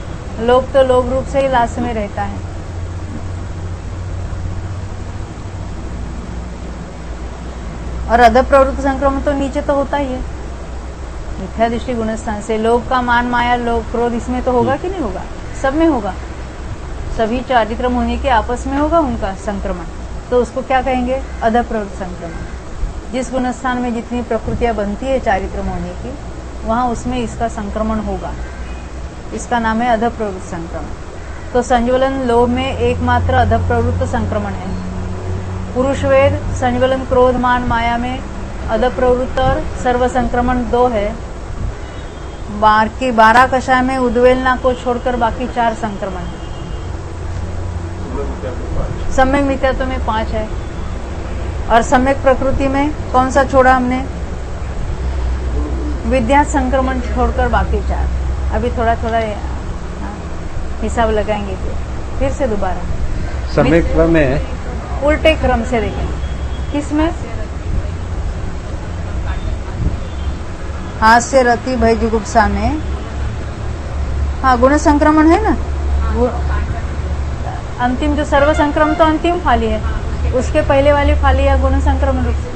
लोभ तो लोभ रूप से ही लास्ट में रहता है। और अध प्रवृत्त संक्रमण तो नीचे तो होता ही है, मिथ्या दृष्टि गुणस्थान से। लोभ का मान, माया, लोभ, क्रोध इसमें तो होगा कि नहीं होगा? सब में होगा। सभी चारित्र होने के आपस में होगा उनका संक्रमण, तो उसको क्या कहेंगे? अध प्रवृत्त संक्रमण। जिस गुणस्थान में जितनी प्रकृतियां बनती है चारित्र होने की, वहां उसमें इसका संक्रमण होगा। इसका नाम है अध प्रवृत्त संक्रमण। तो संज्वलन, लोभ में एकमात्र अध प्रवृत्त संक्रमण है। पुरुषवेद, संज्वलन, क्रोध, मान, माया में अध प्रवृत्त और सर्व संक्रमण 2 है। बाकी 12 कषाय में उद्वेलना को छोड़कर बाकी 4 संक्रमण है। सम्यक मिथ्यात्व में 5 है। और सम्यक प्रकृति में कौन सा छोड़ा हमने? विद्या संक्रमण छोड़कर बाकी 4। अभी थोड़ा थोड़ा हिसाब लगाएंगे, फिर से दोबारा सम्यक में उल्टे क्रम से देखेंगे। किसमें? हास्य, रति, भय, जुगुप्सा में। हाँ, गुण संक्रमण है ना। अंतिम जो सर्व संक्रमण तो अंतिम फाली है, उसके पहले वाली फाली है गुण संक्रमण रूप से।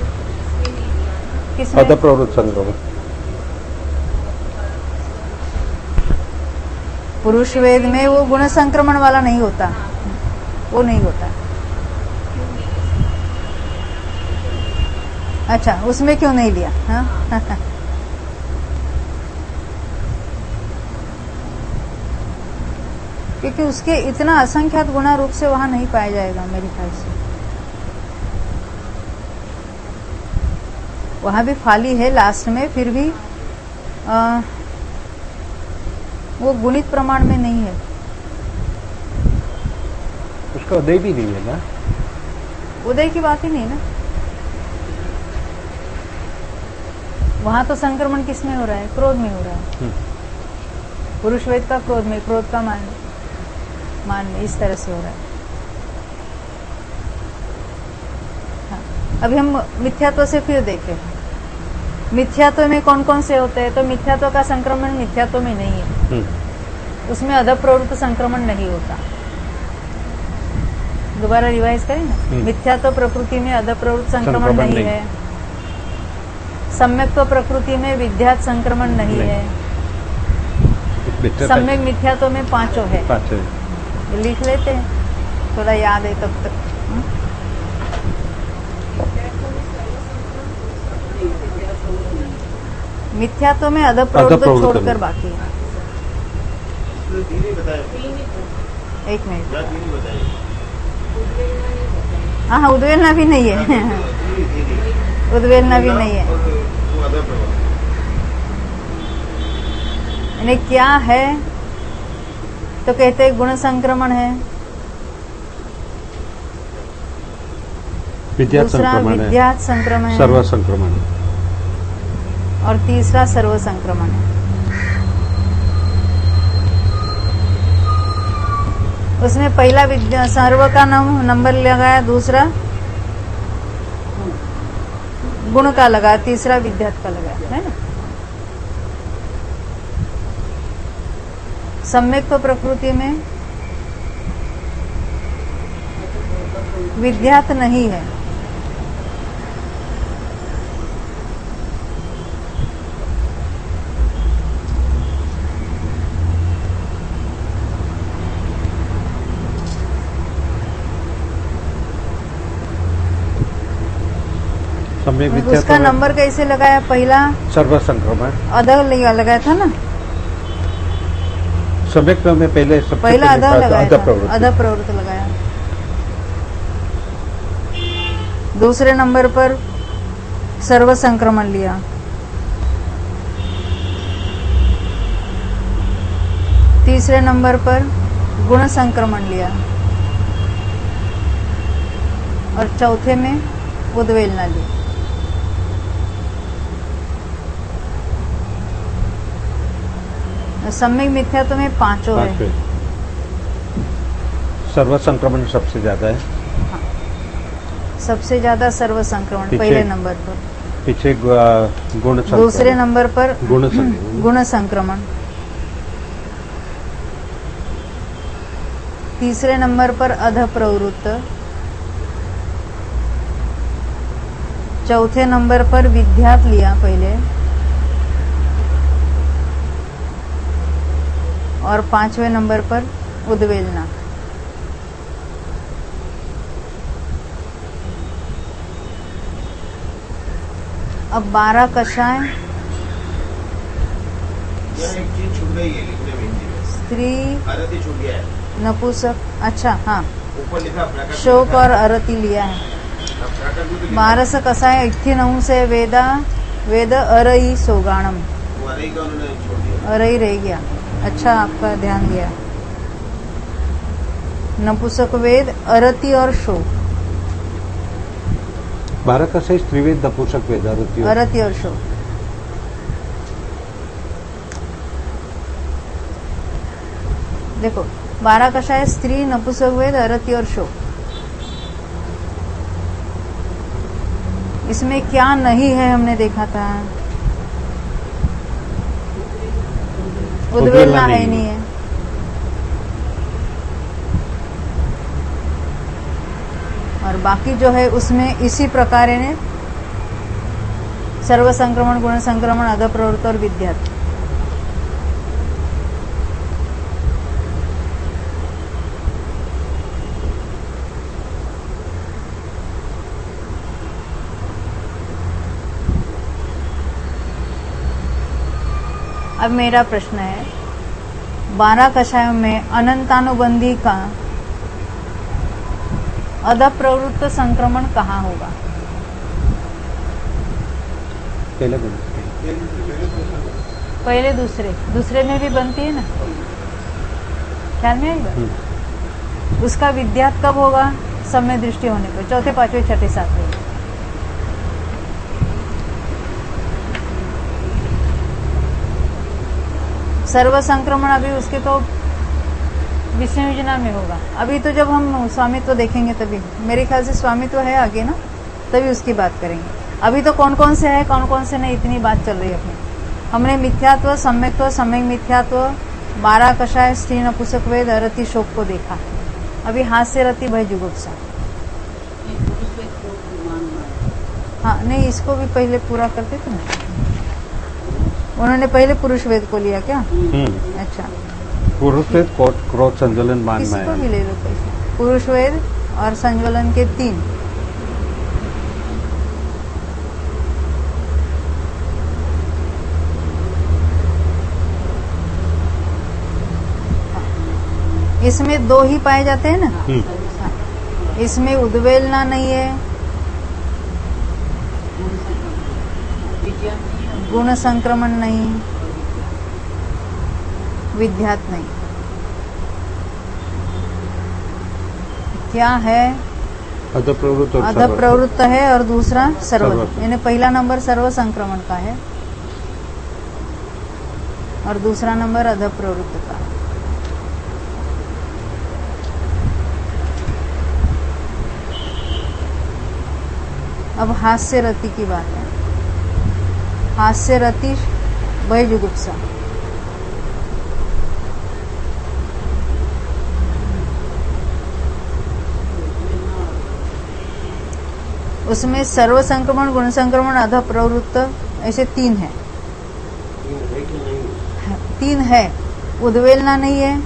किसमें? अध प्रवृत्त संक्रमण। पुरुष वेद में वो गुण संक्रमण वाला नहीं होता, वो नहीं होता। अच्छा, उसमें क्यों नहीं लिया? हाँ क्योंकि उसके इतना असंख्यात गुणा रूप से वहां नहीं पाया जाएगा मेरे ख्याल से। वहां भी फाली है लास्ट में, फिर भी वो गुणित प्रमाण में नहीं है। उसका उदय भी नहीं है ना। उदय की बात ही नहीं ना। वहां तो संक्रमण किस में हो रहा है? क्रोध में हो रहा है। पुरुष वेद का क्रोध में, क्रोध का मान में, इस तरह से हो रहा है। हाँ, अभी हम मिथ्यात्व से फिर देखें। मिथ्यात्व में कौन कौन से होते हैं? तो मिथ्यात्व का संक्रमण मिथ्यात्व में नहीं है, उसमें अध प्रवृत्त संक्रमण नहीं होता। दोबारा रिवाइज करें ना। मिथ्यात्व प्रकृति में अध प्रवृत्त संक्रमण नहीं है। सम्यक प्रकृति में विद्यात संक्रमण नहीं है। सम्यक मिथ्यात्व में 5 है। लिख लेते हैं, थोड़ा याद है तब तक। मिथ्यात्व में अध प्रवृत्त छोड़कर बाकी है। एक मिनट। हाँ, उद्वेलना भी नहीं है। उद्वेलना भी नहीं है। यानी क्या है? तो कहते हैं गुण संक्रमण है, दूसरा विद्यात संक्रमण है, सर्व संक्रमण है, और तीसरा सर्व संक्रमण है। उसमें पहला विद्या सर्व का नंबर लगाया, दूसरा गुण का लगाया, तीसरा विद्यात का लगाया, है ना। सम्यक तो प्रकृति में विद्यात नहीं है। सम्यक मिथ्यात्व उसका में नंबर कैसे लगाया? पहला सर्व संक्रमण, अधः लगाया था ना, सम्यक में पहले सबसे पहला पहले अधः लगाया था, प्रवृत्ति। अधः प्रवृत्ति लगाया। दूसरे नंबर पर सर्व संक्रमण लिया। तीसरे नंबर पर गुण संक्रमण लिया और चौथे में उद्वेलना ली। सम्यक मिथ्यात्व में पांचों है। पांचवें। सर्व संक्रमण सबसे ज्यादा है, सबसे ज्यादा सर्व संक्रमण पीछे- पहले नंबर पर, पीछे गुण संक्रमण, दूसरे नंबर पर गुण संक्रमण, गुण संक्रमण, तीसरे नंबर पर अधः प्रवृत्त, चौथे नंबर पर विद्यात लिया पहले, और पांचवें नंबर पर उद्वेलना। अब 12 कषाय यहाँ एक चीज छूट गई है लिखने में हिंदी में, स्त्री अरति छूट गया है। नपुंसक, अच्छा हाँ, ऊपर लिखा प्राकृत शोक लिखा और है। अरति लिया है। अब प्राकृत भी लिखा 12 कषाय 18 से वेद अरई सोगाणम, है। वो अरई का उन्होंने छोड़ दिया। अरई रह गया। अच्छा, आपका ध्यान गया। नपुंसक वेद, अरति और शोक, 12 का सही त्रिवेद, नपुंसक वेद, अरति और अरति और शोक। देखो 12 कषाय स्त्री, नपुंसक वेद, अरति और शोक। इसमें क्या नहीं है हमने देखा था? उद्वेलना है नहीं है। और बाकी जो है उसमें इसी प्रकार ने सर्व संक्रमण, गुण संक्रमण, अधः प्रवृत्त और विद्यात। अब मेरा प्रश्न है, 12 कषायों में अनंतानुबंधी का अधः प्रवृत्त संक्रमण कहाँ होगा? पहले गुण। पहले दूसरे में भी बनती है ना, ख्याल में आएगा? उसका विद्यात कब होगा? समय दृष्टि होने पर, चौथे, पांचवें, छठे, सातवें। सर्व संक्रमण अभी उसके तो विषय योजना में होगा। अभी तो जब हम स्वामित्व देखेंगे तभी, मेरे ख्याल से स्वामित्व है आगे ना, तभी उसकी बात करेंगे। अभी तो कौन कौन से है, कौन कौन से नहीं, इतनी बात चल रही है अपनी। हमने मिथ्यात्व, सम्यक्त्व, सम्यक मिथ्यात्व, 12 कषाय, स्त्री, नपुंसक वेद, अरति, शोक को देखा। अभी हास्य रति, भय, जुगुप्सा। हाँ नहीं, इसको भी पहले पूरा करते थे ना। उन्होंने पहले पुरुष वेद को लिया क्या? अच्छा, पुरुष वेद, क्रोध, संज्वलन, मान, किसी को माया। भी ले लो पहले। पुरुष वेद और संज्वलन के 3। इसमें 2 ही पाए जाते हैं ना। इसमें उद्वेलना नहीं है, गुण संक्रमण नहीं, विद्यात नहीं। क्या है? अधः प्रवृत्त और अधः प्रवृत्त है और दूसरा सर्व, सर्व। यानी पहला नंबर सर्व संक्रमण का है और दूसरा नंबर अधः प्रवृत्त का। अब हास्य रति की बात है। हास्य रति, भय, जुगुप्सा। उसमें सर्व संक्रमण, गुण संक्रमण, अधः प्रवृत्त, ऐसे 3 है। 3 है, उद्वेलना नहीं है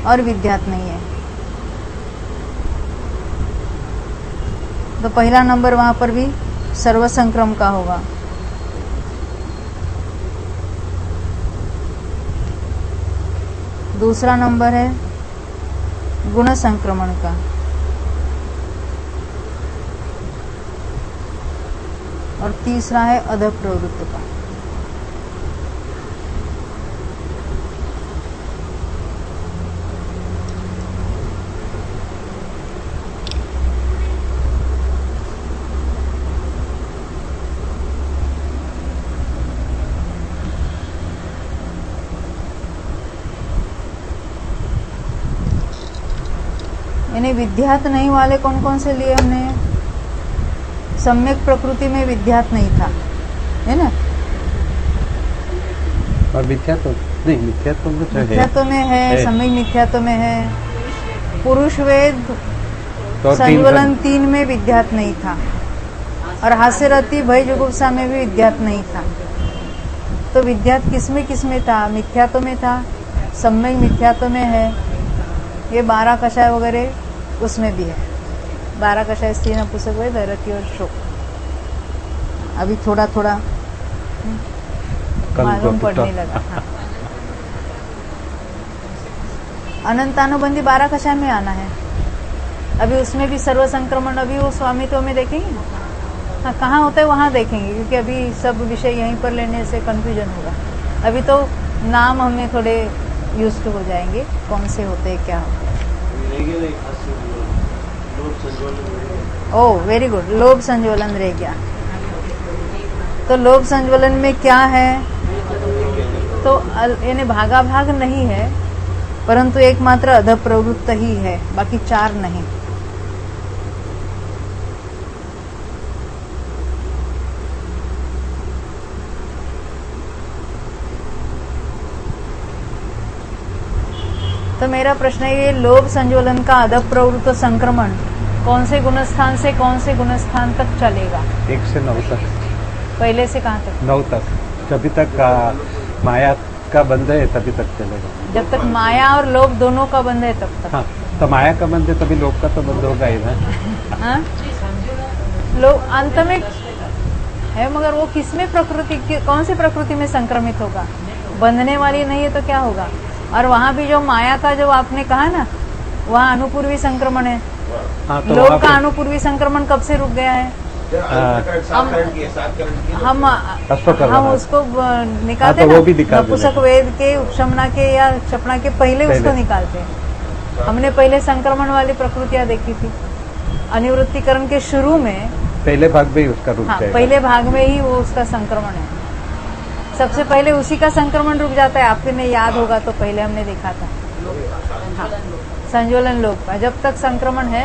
और विद्यात नहीं है। तो पहला नंबर वहां पर भी सर्व संक्रम का होगा। दूसरा नंबर है गुण संक्रमण का। और तीसरा है अध प्रवृत्त का। यानी विद्यात नहीं वाले कौन कौन से लिए हमने? सम्यक प्रकृति में विद्यात नहीं था, है ना? और मिथ्यात्व नहीं, मिथ्यात्व में तो है, मिथ्यात्व में है, सम्यक मिथ्यात्व में है। पुरुष वेद तो संज्वलन 3 में विद्यात नहीं था, और हास्यरति भय जुगुप्सा में भी विद्यात नहीं था। तो विद्यात किसमें था? मिथ्यात्व में था, सम्यक मिथ्यात्व में है। ये 12 कषाय वगैरह उसमें भी है। 12 कषाय स्त्री नपुंसक वेद रति और शोक। अभी थोड़ा थोड़ा मालूम पड़ने लगा। हाँ। अनंतानुबंधी 12 कषाय में आना है। अभी उसमें भी सर्व संक्रमण, अभी वो स्वामित्व में देखेंगे। हाँ, कहाँ होता है वहां देखेंगे, क्योंकि अभी सब विषय यहीं पर लेने से कंफ्यूजन होगा। अभी तो नाम हमें थोड़े यूज्ड हो जाएंगे, कौन से होते हैं, क्या होते हैं। ओह वेरी गुड, लोभ संज्वलन रह गया। तो लोभ संज्वलन में क्या है? तो यानी भागा भाग नहीं है, परंतु एकमात्र अध प्रवृत्त ही है, बाकी 4 नहीं। तो मेरा प्रश्न है, ये लोभ संज्वलन का अध प्रवृत्त संक्रमण कौन से गुणस्थान से कौन से गुणस्थान तक चलेगा? 1 से 9 तक। पहले से कहाँ तक? 9 तक। जब तक माया का बंध है तभी तक चलेगा। जब तक माया और लोभ दोनों का बंध है तब तक। हाँ, तो माया का बंध है तभी लोभ का तो बंध होगा ही ना। हाँ? लोभ अंत में है, मगर वो किसमें प्रकृति, कौन सी प्रकृति में संक्रमित होगा? बंधने वाली नहीं है तो क्या होगा? और वहां भी जो माया का जो आपने कहा ना, वहाँ अनुपूर्वी संक्रमण है। हाँ, तो लोभ का अनुपूर्वी संक्रमण कब से रुक गया है? हम उसको निकालते तो ना, नपुंसक वेद के उपशमना के या क्षपणा के पहले उसको निकालते हैं। हमने पहले संक्रमण वाली प्रकृतियां देखी थी। अनिवृत्तिकरण के शुरू में पहले भाग में ही उसका रुक जाएगा। पहले भाग में ही वो उसका संक्रमण है। सबसे पहले उसी का संक्रमण रुक जाता है। आपने याद होगा तो पहले हमने देखा था। हाँ, संज्वलन लोभ का जब तक संक्रमण है,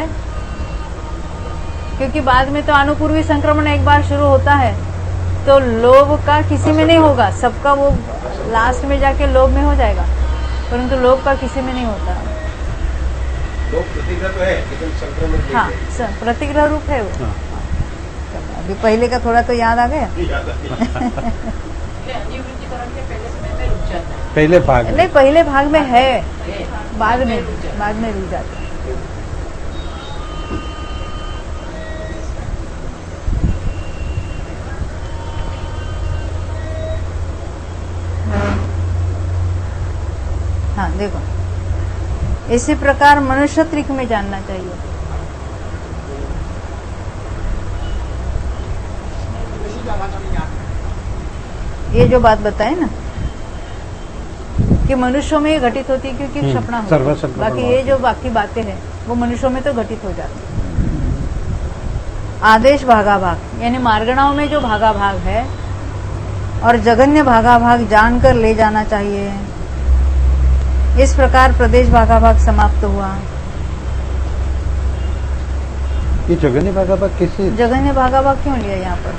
क्योंकि बाद में तो अनुपूर्वी संक्रमण एक बार शुरू होता है तो लोभ का किसी में नहीं होगा, सबका वो लास्ट में जाके लोभ में हो जाएगा, परंतु लोभ का किसी में नहीं होता। लोभ प्रतिग्रह तो है, लेकिन संक्रमण हाँ, प्रतिग्रह रूप है वो। अभी पहले का थोड़ा तो याद आ गया। पहले भाग नहीं, पहले भाग में है, बाद में रुक जाता है। हाँ देखो, इसी प्रकार मनुष्य त्रिक में जानना चाहिए। ये जो बात बताए ना कि मनुष्यों में ये घटित होती है क्योंकि क्षपणा होती है, बाकी ये जो बाकी बातें हैं वो मनुष्यों में तो घटित हो जाती है। आदेश भागाभाग यानी मार्गणाओं में जो भागाभाग है और जगन्य भागाभाग जानकर ले जाना चाहिए। इस प्रकार प्रदेश भागाभाग समाप्त हुआ। ये जगन्य भागाभाग किससे? जगन्य भागाभाग क्यों लिया यहाँ पर?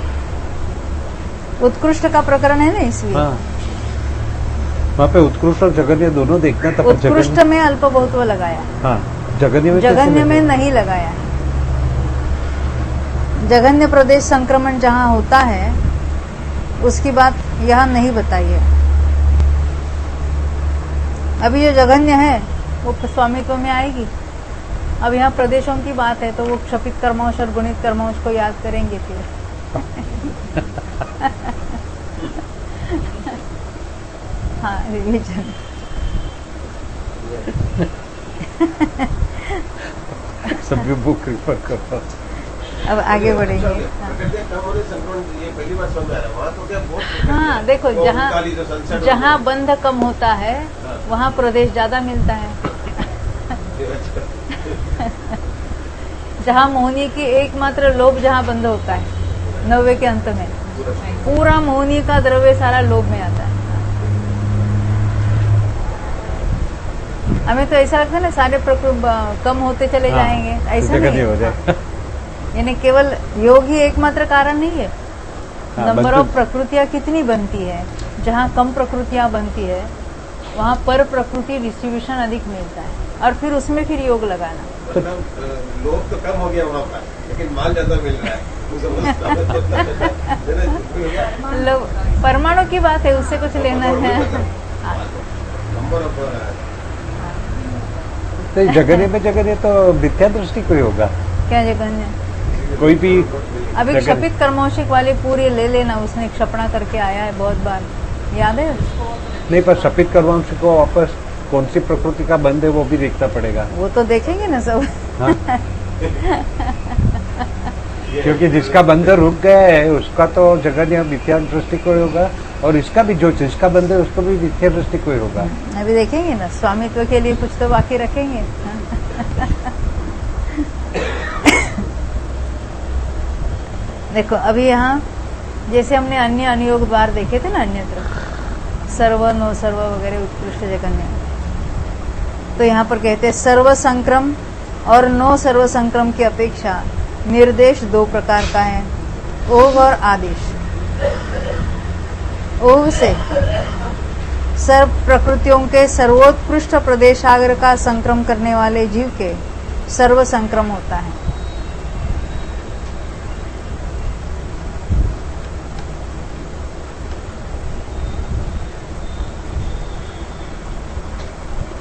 उत्कृष्ट का प्रकरण है ना, इसलिए। हाँ। वहाँ पे उत्कृष्ट और जगन्य दोनों देखना था। उत्कृष्ट में अल्प बहुत्व लगाया। हाँ, जगन्य में नहीं लगाया। जगन्य प्रदेश संक्रमण जहाँ होता है उसकी बात यहाँ नहीं बताई है। अभी जो जगन्य है वो स्वामित्व में आएगी। अब यहाँ प्रदेशों की बात है तो वो क्षपित कर्मांश और गुणित कर्मांश को याद करेंगे फिर। हाँ, रिलीजन। सभी बुक रिफर करो। अब आगे बढ़ेंगे। हाँ। प्रकृति कम होने से संक्रमण ये पहली बार समझ आ रहा है। वहाँ तो क्या बहुत हाँ, देखो वो जहाँ काली जो sunset जहाँ होती बंध कम होता है हाँ। वहाँ प्रदेश ज्यादा मिलता है। है। जहाँ मोहनी की एकमात्र लोभ जहाँ बंद होता है 90 के अंत में, पूरा मोहनी का द्रव्य सारा लोभ में आता है। हमें तो ऐसा लगता है ना सारे कम होते चले हाँ, जाएंगे, ऐसा जगह नहीं हो है। जाए। यानी केवल योग ही एकमात्र कारण नहीं है। हाँ, नंबर बनती- ऑफ प्रकृतियां कितनी बनती है, जहाँ कम प्रकृतियां बनती है वहाँ पर प्रकृति डिस्ट्रीब्यूशन अधिक मिलता है, और फिर उसमें फिर योग लगाना। मतलब लोग तो कम हो गया वहाँ पर, लेकिन माल ज्यादा मिल रहा है। मतलब परमाणु की बात है, उससे कुछ लेना है। हाँ। नंबर ऑफ तो जगन्य तो मिथ्या दृष्टि कोई होगा, क्या जगन्य? कोई भी अभी जगन्य- क्षपित कर्मौशिक वाली पूरी ले लेना, उसने क्षपणा करके आया है बहुत बार, याद है? नहीं, पर शपित करवंश को वापस कौन सी प्रकृति का बंध है वो भी देखना पड़ेगा। वो तो देखेंगे ना सब। हाँ? क्योंकि जिसका बंध रुक गया है उसका तो जगन्य मिथ्या दृष्टि कोई होगा, और इसका भी जो जिसका बंध है उसको भी मिथ्या दृष्टि कोई होगा। अभी देखेंगे ना, स्वामित्व के लिए कुछ तो बाकी रखेंगे। देखो अभी यहाँ जैसे हमने अन्य अनुयोग द्वार देखे थे ना, अन्यत्र सर्व नो सर्व वगैरह उत्कृष्ट जगन्य, तो यहाँ पर कहते हैं सर्व संक्रम और नो सर्व संक्रम की अपेक्षा निर्देश दो प्रकार का है, ओघ और आदेश। ओघ से सर्व प्रकृतियों के सर्वोत्कृष्ट प्रदेशाग्र का संक्रम करने वाले जीव के सर्व संक्रम होता है।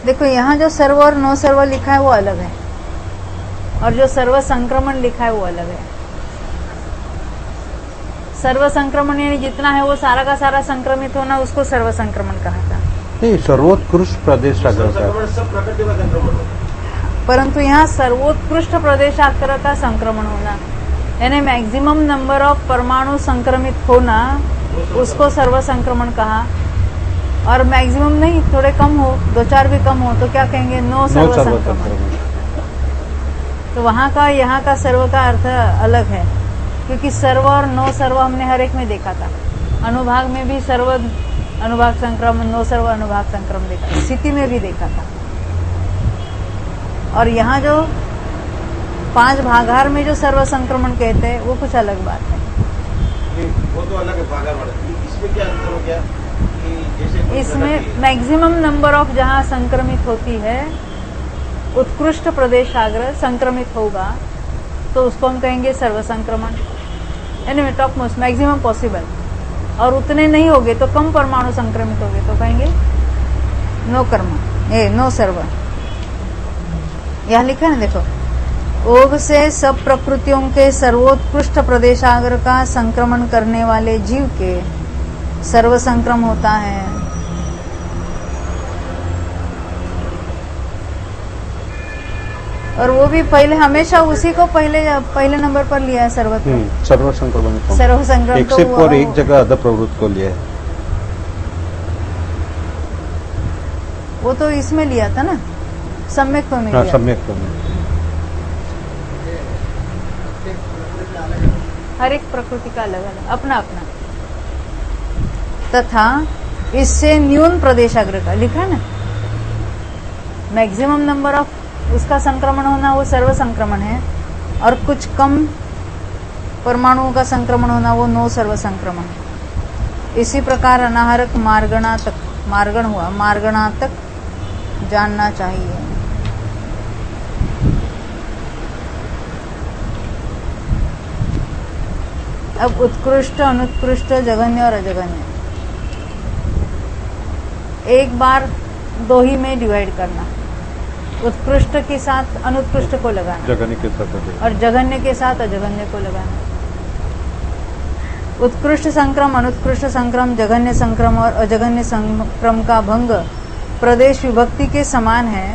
देखो यहाँ जो सर्व और नो सर्व लिखा है वो अलग है, और जो सर्व संक्रमण लिखा है वो अलग है। सर्व संक्रमण यानी जितना है वो सारा का सारा संक्रमित होना, उसको सर्व संक्रमण कहा था। नहीं, सर्वोत्कृष्ट प्रदेश संक्रमण सब प्रकृति का संक्रमण होता है। परंतु यहाँ सर्वोत्कृष्ट प्रदेशाग्र का संक्रमण होना, यानी मैक्सिमम नंबर ऑफ परमाणु संक्रमित होना, उसको सर्व संक्रमण कहा। और मैक्सिमम नहीं, थोड़े कम हो, 2-4 भी कम हो तो क्या कहेंगे? नो सर्व संक्रमण। तो वहाँ का यहाँ का सर्व का अर्थ अलग है, क्योंकि सर्व और नो सर्व हमने हर एक में देखा था। अनुभाग में भी सर्व अनुभाग संक्रमण, नो सर्व अनुभाग संक्रमण देखा, स्थिति में भी देखा था। और यहाँ जो 5 भागार में जो सर्व संक्रमण कहते हैं वो कुछ अलग बात है। वो तो अलग है भागार वाला। इसमें क्या अंतर हो गया कि जैसे इसमें मैक्सिमम नंबर ऑफ जहाँ संक्रमित होती है, उत्कृष्ट प्रदेशाग्र संक्रमित होगा तो उसको हम कहेंगे सर्व संक्रमण, यानी टॉप मोस्ट मैक्सिमम पॉसिबल। और उतने नहीं होगे तो कम परमाणु संक्रमित होंगे तो कहेंगे नो कर्म, नो सर्व। यहाँ लिखा है ना, देखो, ओघ से सब प्रकृतियों के सर्वोत्कृष्ट प्रदेशाग्र का संक्रमण करने वाले जीव के सर्व संक्रम होता है। और वो भी पहले हमेशा उसी को पहले नंबर पर लिया है, सर्वत्र सर्व संक्रमण को। सर्व संक्रम एक तो से वो- और एक जगह अध प्रवृत्त को लिया है। वो तो इसमें लिया था ना, सम्यक में हाँ, लिया। सम्यक तो में। हर एक प्रकृति का अलग अलग अपना अपना। तथा इससे न्यून प्रदेशाग्र का लिखा है ना, मैक्सिमम नंबर ऑफ उसका संक्रमण होना वो सर्व संक्रमण है, और कुछ कम परमाणुओं का संक्रमण होना वो नो सर्व संक्रमण है। इसी प्रकार अनाहरक मार्गण हुआ, मार्गणा तक जानना चाहिए। अब उत्कृष्ट, अनुत्कृष्ट, जघन्य और अजघन्य, एक बार 2 ही में डिवाइड करना। उत्कृष्ट के साथ अनुत्कृष्ट को लगाना, जगन्य के साथ और जघन्य के साथ अजघन्य को लगाना। उत्कृष्ट संक्रम, अनुत्कृष्ट संक्रम, जघन्य संक्रम और अजघन्य संक्रम का भंग प्रदेश विभक्ति के समान है।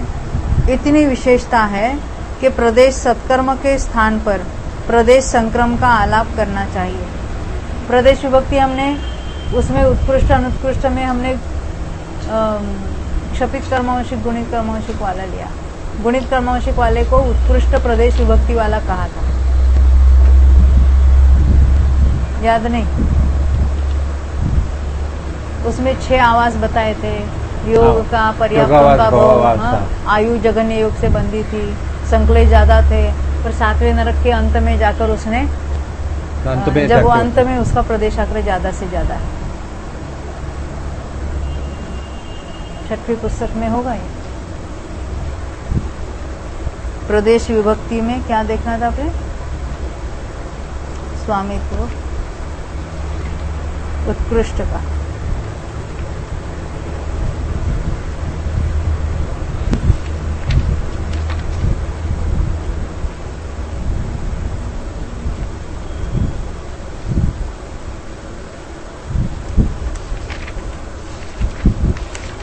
इतनी विशेषता है कि प्रदेश सत्कर्म के स्थान पर प्रदेश संक्रम का आलाप करना चाहिए। प्रदेश विभक्ति हमने उसमें उत्कृष्ट अनुत्कृष्ट में हमने क्षपित कर्मवशिक गुणित कर्मवशिक वाला लिया। गुणित कर्मवशिक वाले को उत्कृष्ट प्रदेश विभक्ति वाला कहा था, याद नहीं? उसमें 6 आवास बताए थे। योग का, पर्याप्त का भाव, आयु जघन्य योग से बंधी थी, संकले ज्यादा थे, पर 7वें नरक के अंत में जाकर उसने जब वो अंत में उसका प्रदेशाग्र ज्यादा से ज्यादा है। 6वीं पुस्तक में होगा ये। प्रदेश विभक्ति में क्या देखना था आपने? स्वामित्व उत्कृष्ट का।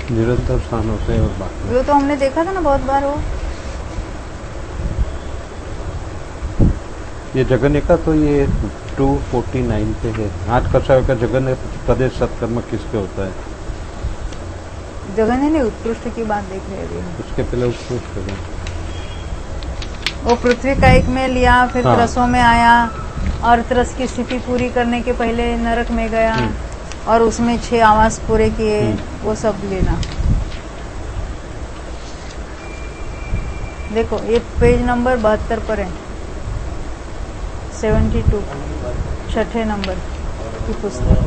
निरंतर स्थान होते हैं और बाकी वो तो हमने देखा था ना बहुत बार। वो ये जगन्य का तो ये 249 पे है। 8 कषाय का जगन्य प्रदेश सत्कर्म किसके होता है? जगन्य ने उत्कृष्ट की बात देख रहे हैं। उसके पहले उत्कृष्ट है। वो पृथ्वी का एक में लिया, फिर हाँ। त्रसों में आया और त्रस की स्थिति पूरी करने के पहले नरक में गया और उसमें 6 आवास पूरे किए। वो सब लेना। देखो ये पेज नंबर 72 पर है, 72, 6ठे नंबर की पुस्तक।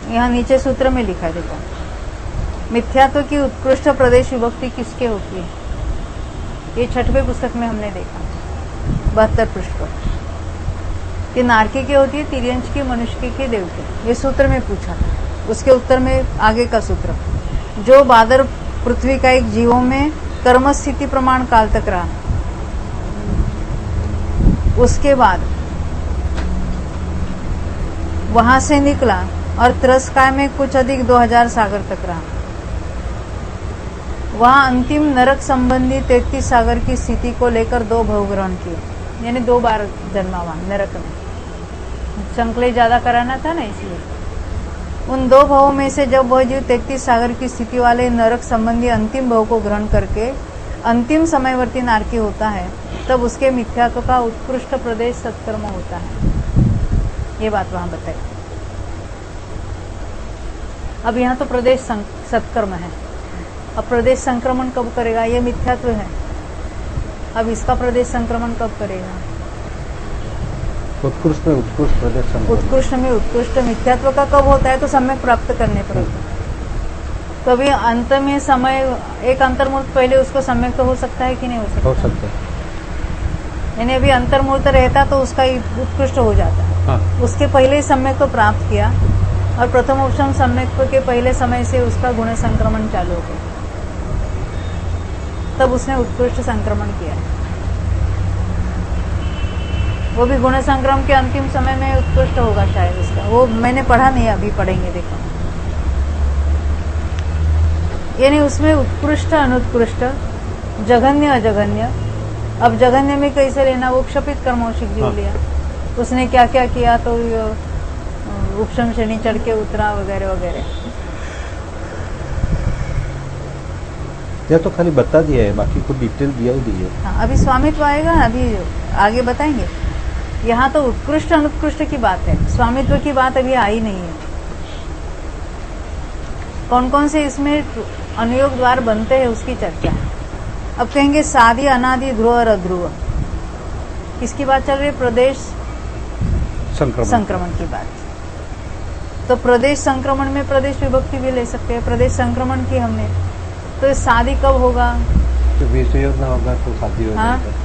यहाँ नीचे सूत्र में लिखा है, देखो मिथ्यात्व की उत्कृष्ट प्रदेश विभक्ति किसके होती है? ये 6वें पुस्तक में हमने देखा 72 पृष्ठ पर कि नारकी की होती है, तिर्यंश की, मनुष्य की, देव की। ये सूत्र में पूछा था। उसके उत्तर में आगे का सूत्र, जो बादर पृथ्वी का एक जीवों में कर्म स्थिति प्रमाण काल तक रहा, उसके बाद वहां से निकला और त्रस्काय में कुछ अधिक 2000 सागर तक रहा। वहां अंतिम नरक संबंधी 33 सागर की स्थिति को लेकर 2 भव ग्रहण किए, यानी 2 बार जन्मा वहां नरक में। संकले ज्यादा कराना था ना, इसलिए उन 2 भवों में से जब वह जीव 33 सागर की स्थिति वाले नरक संबंधी अंतिम भव को ग्रहण करके अंतिम समयवर्ती नारकी होता है, तब उसके मिथ्यात्व का उत्कृष्ट प्रदेश सत्कर्म होता है। ये बात वहां बताई। अब यहाँ तो प्रदेश सत्कर्म है। अब प्रदेश संक्रमण कब करेगा? ये मिथ्यात्व है। अब इसका प्रदेश संक्रमण कब करेगा? उत्कृष्ट में उत्कृष्ट प्रदेश संक्रमण। उत्कृष्ट में उत्कृष्ट मिथ्यात्व का कब होता है? तो सम्यक प्राप्त करने पर होता है। कभी अंत में समय एक अंतर्मुहूर्त पहले उसको सम्यक तो हो सकता है कि नहीं हो सकता? हो सकता है। यानी अभी अंतर्मुहूर्त रहता तो उसका उत्कृष्ट हो जाता है। हाँ। उसके पहले ही सम्यक तो प्राप्त किया और प्रथम उपशम सम्यक के पहले समय से उसका गुण संक्रमण चालू हो गया, तब उसने उत्कृष्ट संक्रमण किया। वो भी गुण संक्रम के अंतिम समय में उत्कृष्ट होगा शायद उसका। वो मैंने पढ़ा नहीं, अभी पढ़ेंगे, देखो। यानी उसमें उत्कृष्ट अनुत्कृष्ट, जघन्य अजघन्य। अब जघन्य में कैसे लेना? वो क्षपित कर्मौशिक जीव लिया, उसने क्या क्या किया, तो उपशम श्रेणी चढ़ के उतरा वगैरह वगैरह। यह तो खाली बता दिया है, बाकी कुछ डिटेल दिया ही नहीं है। हाँ, अभी स्वामित्व आएगा, अभी आगे बताएंगे। यहाँ तो उत्कृष्ट अनुत्कृष्ट की बात है, स्वामित्व की बात अभी आई नहीं है। कौन कौन से इसमें अनुयोग द्वार बनते हैं उसकी चर्चा है। अब कहेंगे सादि, अनादि, ध्रुव और अध्रुव। किसकी बात चल रही है? प्रदेश संक्रमण की बात। तो प्रदेश संक्रमण में प्रदेश विभक्ति भी ले सकते हैं। प्रदेश संक्रमण की हमने, तो शादी कब होगा? तो बीच योजना होगा तो शादी हो हाँ? जाएगा।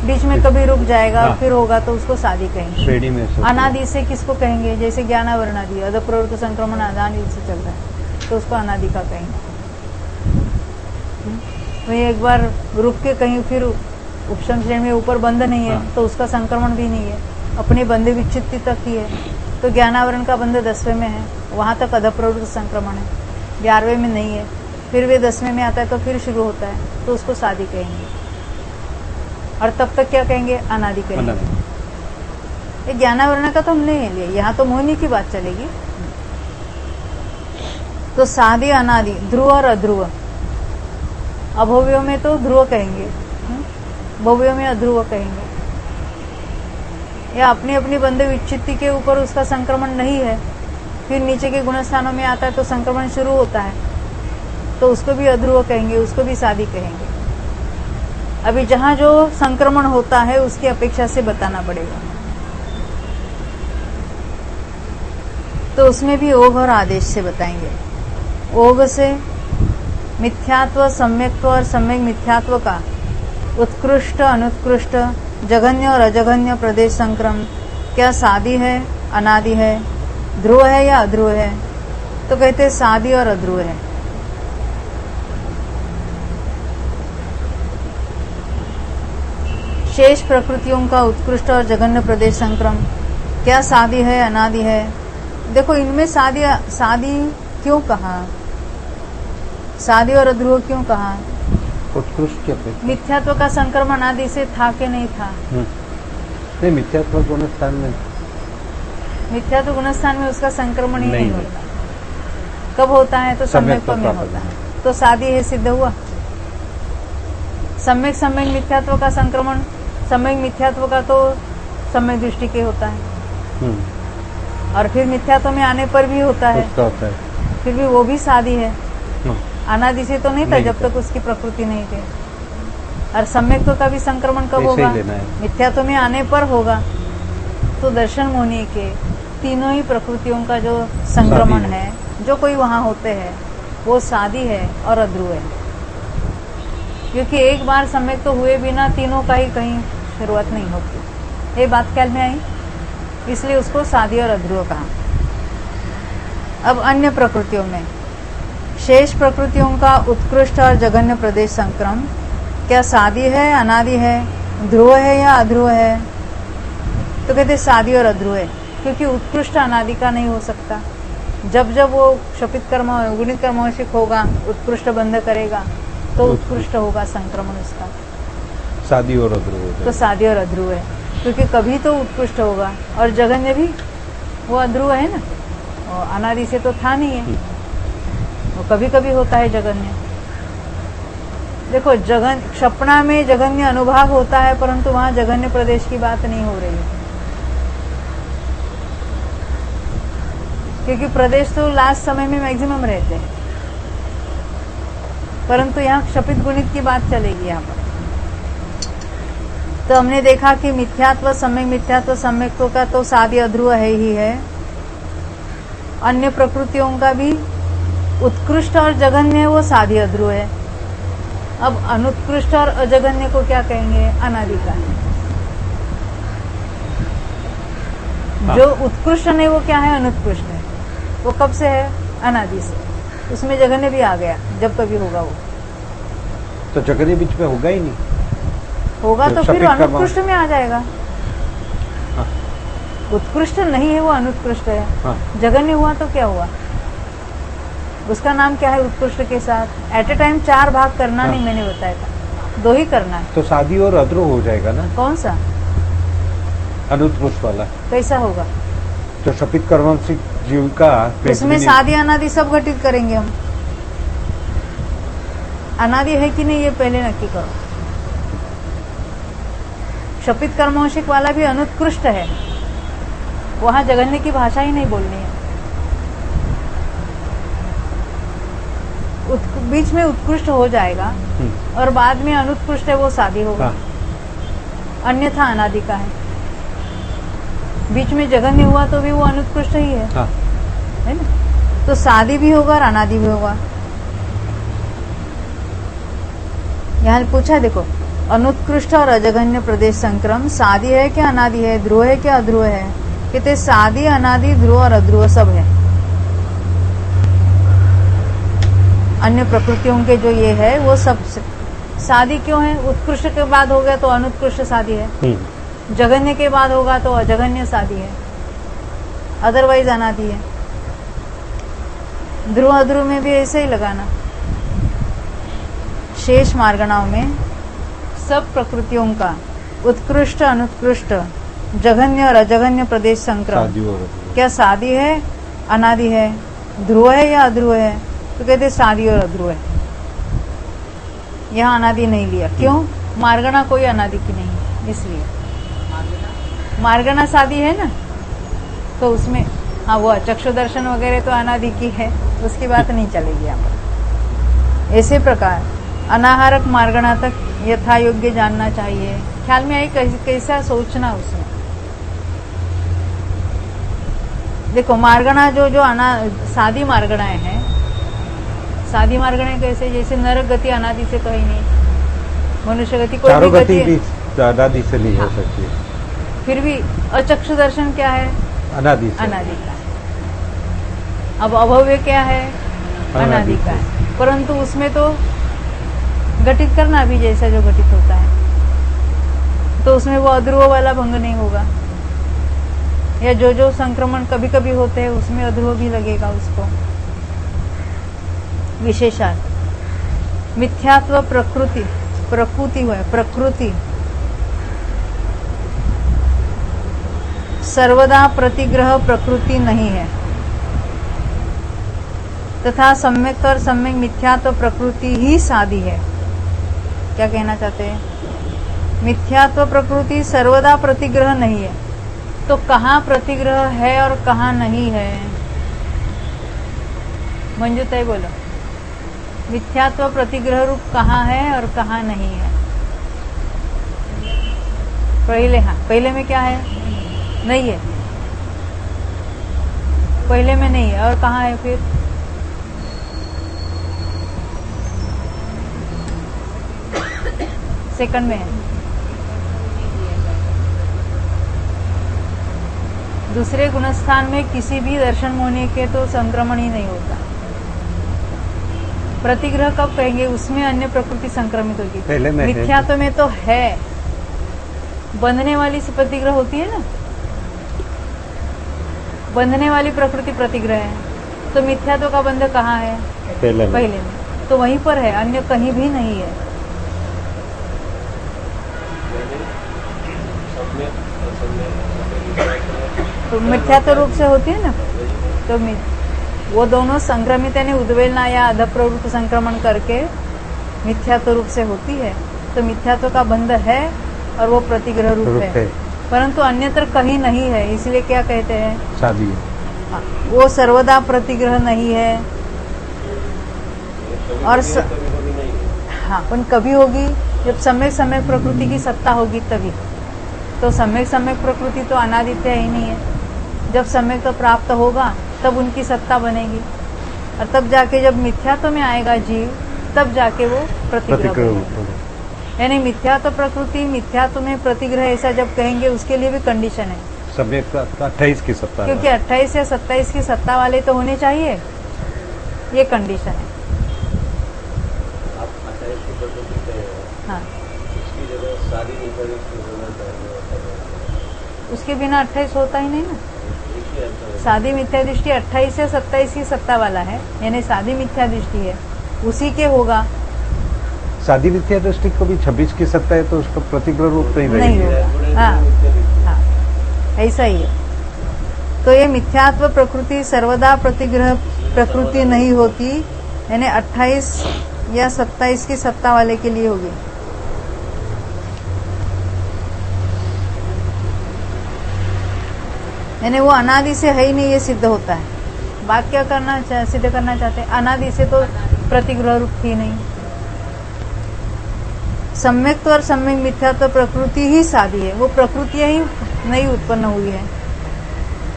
बीच में कभी रुक जाएगा, हाँ। फिर होगा तो उसको शादी कहेंगे। श्रेणी में से अनादि से किसको कहेंगे? जैसे ज्ञानावरणादि, अध प्रवृत्त संक्रमण अनादि से चल रहा है तो उसको अनादि का कहेंगे। वही एक बार रुक के कहीं फिर उपशम श्रेणी में ऊपर बंध नहीं है, हाँ। तो उसका संक्रमण भी नहीं है, अपने बंध विच्छित्ति तक ही है। तो ज्ञानावरण का बंध 10वें में है, वहां तक अधप्रवृत्त संक्रमण है, 11वें में नहीं है। फिर वे 10वें में आता है तो फिर शुरू होता है, तो उसको सादी कहेंगे। और तब तक क्या कहेंगे? अनादि कहेंगे। ये ज्ञानावरण का तो हमने ले लिया, यहाँ तो मोहिनी की बात चलेगी। तो सादी अनादि, ध्रुव और अध्रुव। अभव्यों में तो ध्रुव कहेंगे, भव्यों में अध्रुव कहेंगे। या अपनी अपनी बंध विच्छित्ति के ऊपर उसका संक्रमण नहीं है, फिर नीचे के गुणस्थानों में आता है तो संक्रमण शुरू होता है, तो उसको भी अध्रुव कहेंगे, उसको भी सादी कहेंगे। अभी जहां जो संक्रमण होता है उसकी अपेक्षा से बताना पड़ेगा। तो उसमें भी ओघ और आदेश से बताएंगे। ओघ से मिथ्यात्व, सम्यक्त्व और सम्यक मिथ्यात्व का उत्कृष्ट, अनुत्कृष्ट, जघन्य और अजघन्य प्रदेश संक्रम क्या सादी है, अनादि है, ध्रुव है या अध्रुव है? तो कहते सादी और अध्रुव है। शेष प्रकृतियों का उत्कृष्ट और जघन्य प्रदेश संक्रम क्या सादी है, अनादि है? देखो, इनमें सादी क्यों कहा, सादी और अध्रुव क्यों कहा? उत्कृष्ट क्या? मिथ्यात्व का संक्रमण आदि से था कि नहीं था? नहीं, मिथ्यात्व गुणस्थान में, मिथ्यात्व गुणस्थान में उसका संक्रमण ही नहीं होता। कब होता है? तो सम्यक्त्व में होता है, तो सादी है, सिद्ध हुआ। सम्यक सम्यक मिथ्यात्व का संक्रमण, सम्यक मिथ्यात्व का तो सम्यक दृष्टि के होता है, और फिर मिथ्यात्व में आने पर भी होता है, फिर भी वो भी सादी है। अनादि से तो नहीं था जब तक उसकी प्रकृति नहीं थी। और सम्यक्त्व का भी संक्रमण कब होगा? मिथ्यात्व में आने पर होगा। तो दर्शन मोहनी के तीनों ही प्रकृतियों का जो संक्रमण है, जो कोई वहां होते हैं, वो सादी है और अध्रुव है। क्योंकि एक बार सम्यक तो हुए बिना तीनों का ही कहीं शुरुआत नहीं होती। ये बात ख्याल में आई, इसलिए उसको सादी और अध्रुव कहा। अब अन्य प्रकृतियों में शेष प्रकृतियों का उत्कृष्ट और जघन्य प्रदेश संक्रम क्या सादी है, अनादि है, ध्रुव है या अध्रुव है? तो कहते सादी और अध्रुव है, क्योंकि उत्कृष्ट अनादि का नहीं हो सकता। जब जब वो क्षपित कर्म, गुणित कर्मवशिक होगा, उत्कृष्ट बंध करेगा, तो उत्कृष्ट होगा संक्रमण उसका, सादी और अध्रुव। तो सादी और अध्रुव है, क्योंकि कभी तो उत्कृष्ट होगा। और जघन्य भी वो अध्रुव है ना, और अनादि से तो था नहीं है, वो कभी कभी होता है जघन्य। देखो, क्षपणा में जघन्य अनुभाग होता है, परंतु वहां जघन्य प्रदेश की बात नहीं हो रही है, क्योंकि प्रदेश तो लास्ट समय में मैक्सिमम रहते हैं, परंतु यहाँ क्षपित गुणित की बात चलेगी यहाँ पर। तो हमने देखा कि मिथ्यात्व, सम्यक मिथ्यात्व, सम्यक्त्व का तो सादी अध्रुव है ही है। अन्य प्रकृतियों का भी उत्कृष्ट और जघन्य है, वो सादी अध्रुव है। अब अनुत्कृष्ट और अजघन्य को क्या कहेंगे? अनादि का है। जो उत्कृष्ट नहीं वो क्या है? अनुत्कृष्ट है। वो कब से है? अनादि से। उसमें जघन्य भी आ गया, जब कभी होगा वो, तो जघन्य बीच में होगा ही नहीं, होगा तो फिर अनुत्कृष्ट में आ जाएगा। उत्कृष्ट नहीं है, वो अनुत्कृष्ट है। जघन्य हुआ तो क्या हुआ? उसका नाम क्या है? उत्कृष्ट के साथ एट ए टाइम 4 भाग करना नहीं, मैंने बताया था, 2 ही करना है। तो सादी और अध्रुव हो जाएगा ना? कौन सा? अनुत्कृष्ट वाला। कैसा होगा? तो क्षपित कर्मवशिक जीव का, उसमें सादी अनादि सब घटित करेंगे हम। अनादि है कि नहीं ये पहले नक्की करो। क्षपित कर्मवशिक वाला भी अनुत्कृष्ट है, वहां जघन्य की भाषा ही नहीं बोलनी है। बीच में उत्कृष्ट हो जाएगा और बाद में अनुत्कृष्ट है, वो सादी होगा। अन्यथा अनादि का है। बीच में जघन्य हुआ तो भी वो अनुत्कृष्ट ही है, है ना? तो सादी भी होगा और अनादि भी होगा। यहाँ पूछा, देखो, अनुत्कृष्ट और अजघन्य प्रदेश संक्रम सादी है क्या अनादि है, ध्रुव है क्या अध्रुव है? कहते सादी, अनादि, ध्रुव और अध्रुव सब है। अन्य प्रकृतियों के जो ये है वो सब सादी क्यों है? उत्कृष्ट के बाद हो गया तो अनुत्कृष्ट सादी है, जघन्य के बाद होगा तो अजघन्य सादी है, अदरवाइज अनादि है। ध्रुव अध्रुव में भी ऐसे ही लगाना। शेष मार्गणाओं में सब प्रकृतियों का उत्कृष्ट अनुत्कृष्ट जघन्य और अजघन्य प्रदेश संक्रम क्या सादी है अनादि है, ध्रुव है या अध्रुव है? तो कहते सादी और अध्रुव है। यहाँ अनादि नहीं लिया, क्यों? मार्गणा कोई अनादि की नहीं है, इसलिए मार्गणा सादी है ना, तो उसमें हाँ वो चक्षु दर्शन वगैरह तो अनादि की है, उसकी बात नहीं चलेगी यहाँ पर। इसी प्रकार अनाहारक मार्गणा तक यथा योग्य जानना चाहिए। ख्याल में आई कैसा सोचना उसमें। देखो मार्गणा जो सादी मार्गणाएं हैं, सादी मार्गणाएं कैसे? जैसे नरक गति अनादि से तो ही नहीं, मनुष्य गति कोई भी गति भी अनादि से नहीं हो सकती है। फिर भी अचक्षु दर्शन क्या है? अनादि से। अनादि का। अब अभव्य क्या है? अनादि का है। परंतु उसमें तो घटित करना भी जैसा जो घटित होता है, तो उसमें वो अध्रुव वाला भंग नहीं होगा। या जो संक्रमण कभी कभी होते हैं उसमें अध्रुव भी लगेगा उसको। विशेषात मिथ्यात्व प्रकृति हुआ, प्रकृति सर्वदा प्रतिग्रह प्रकृति नहीं है, तथा सम्यक और सम्यक मिथ्यात्व प्रकृति ही सादी है। क्या कहना चाहते हैं? मिथ्यात्व प्रकृति सर्वदा प्रतिग्रह नहीं है, तो कहाँ प्रतिग्रह है और कहाँ नहीं है? मंजूताई बोलो, मिथ्यात्व प्रतिग्रह रूप कहाँ है और कहाँ नहीं है? पहले हाँ, पहले में क्या है? नहीं है, पहले में नहीं है। और कहाँ है फिर? सेकंड में है। दूसरे गुणस्थान में किसी भी दर्शन होने के तो संक्रमण ही नहीं होता। प्रतिग्रह कब कहेंगे? उसमें अन्य प्रकृति संक्रमित होगी। पहले में मिथ्यात्व में तो है, बंधने वाली से प्रतिग्रह होती है ना, बंधने वाली प्रकृति प्रतिग्रह है। तो मिथ्यात्व का बंध कहाँ है? पहले में। तो वहीं पर है, अन्य कहीं भी नहीं है। तो मिथ्यात्व रूप से होती है ना, तो वो दोनों संक्रमित यानी उद्वेलना या अधप्रवृत्त संक्रमण करके मिथ्यात्व रूप से होती है। तो मिथ्यात्व का बंध है और वो प्रतिग्रह रूप है, परंतु अन्यत्र कहीं नहीं है, इसलिए क्या कहते हैं? सादी। वो सर्वदा प्रतिग्रह नहीं है। और हाँ, पर कभी होगी जब सम्यक सम्यक प्रकृति की सत्ता होगी तभी। तो सम्यक सम्यक प्रकृति तो अनादित्य ही नहीं है। जब सम्यक तो प्राप्त होगा तब उनकी सत्ता बनेगी, और तब जाके जब मिथ्यात्व में आएगा जीव, तब जाके वो प्रतिग्रह। यानी मिथ्यात्व प्रकृति मिथ्यात्व में प्रतिग्रह ऐसा जब कहेंगे उसके लिए भी कंडीशन है। सम्यक 28 की सत्ता, क्योंकि 28 या 27 की सत्ता वाले तो होने चाहिए, ये कंडीशन है। हाँ, उसके बिना 28 होता ही नहीं ना। सादी मिथ्या दृष्टि 28 या 27 की सत्ता वाला है, यानी सादी मिथ्या दृष्टि है, उसी के होगा। सादी मिथ्या दृष्टि को भी 26 की सत्ता है, तो उसका प्रतिग्रह रूप नहीं होगा। हाँ, ऐसा ही है। तो ये मिथ्यात्व प्रकृति सर्वदा प्रतिग्रह प्रकृति नहीं होती, यानी 28 या 27 की सत्ता वाले के लिए होगी। यानी वो अनादि से है ही नहीं, ये सिद्ध होता है। बात क्या सिद्ध करना चाहते हैं? अनादि से तो प्रतिग्रह रूप थी नहीं। सम्यक और सम्यक मिथ्यात्व प्रकृति ही सादी है, वो प्रकृतियां ही नहीं उत्पन्न हुई है।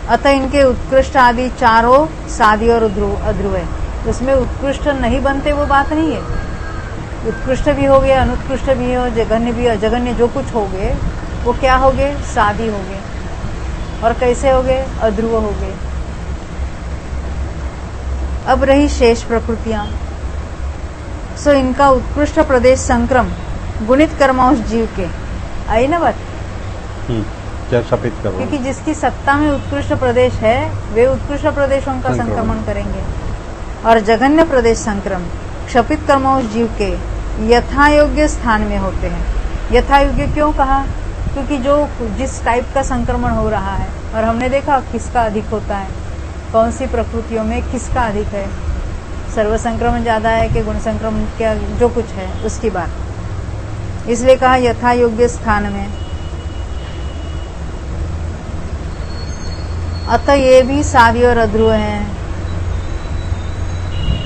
अतः इनके उत्कृष्ट आदि चारों सादी और अध्रुव है। उसमें उत्कृष्ट नहीं बनते वो बात नहीं है। उत्कृष्ट भी हो गए, अनुत्कृष्ट भी हो, जघन्य भी, अजघन्य जो कुछ हो गए वो क्या हो गए? सादी हो गए। और कैसे हो गए? अध्रुव हो गए। अब रही शेष प्रकृतियां। सो इनका उत्कृष्ट प्रदेश संक्रम गुणित कर्मांश जीव के, आई ना बात। क्या स्थापित करो, क्योंकि जिसकी सत्ता में उत्कृष्ट प्रदेश है वे उत्कृष्ट प्रदेशों का संक्रमण करेंगे। और जघन्य प्रदेश संक्रम क्षपित कर्मांश जीव के यथायोग्य स्थान में होते हैं। यथायोग्य क्यों कहा? क्योंकि जो जिस टाइप का संक्रमण हो रहा है, और हमने देखा किसका अधिक होता है, कौन सी प्रकृतियों में किसका अधिक है, सर्व संक्रमण ज्यादा है कि गुण संक्रमण, क्या जो कुछ है उसकी बात। इसलिए कहा यथा योग्य स्थान में। अतः ये भी सादी और अध्रुव हैं,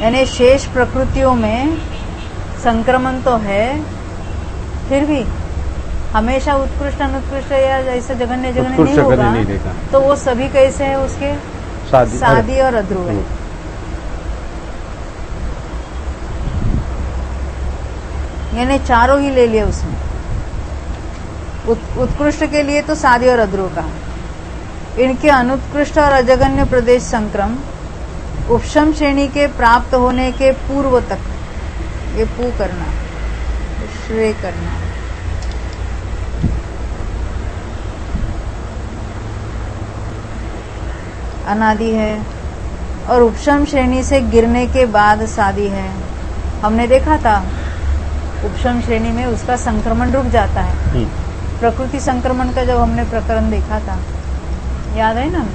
यानी शेष प्रकृतियों में संक्रमण तो है, फिर भी हमेशा उत्कृष्ट अनुत्कृष्ट या जैसे जघन्य नहीं होगा, तो वो सभी कैसे है उसके सादी और अध्रुव है। यानी चारों ही ले लिए उसमें। उत्कृष्ट के लिए तो सादी और अध्रुव कहा। इनके अनुत्कृष्ट और अजगन्य प्रदेश संक्रम उपशम श्रेणी के प्राप्त होने के पूर्व तक, ये पू करना, श्रेय करना, अनादि है, और उपशम श्रेणी से गिरने के बाद सादी है। हमने देखा था उपशम श्रेणी में उसका संक्रमण रुक जाता है। प्रकृति संक्रमण का जब हमने प्रकरण देखा था, याद है ना,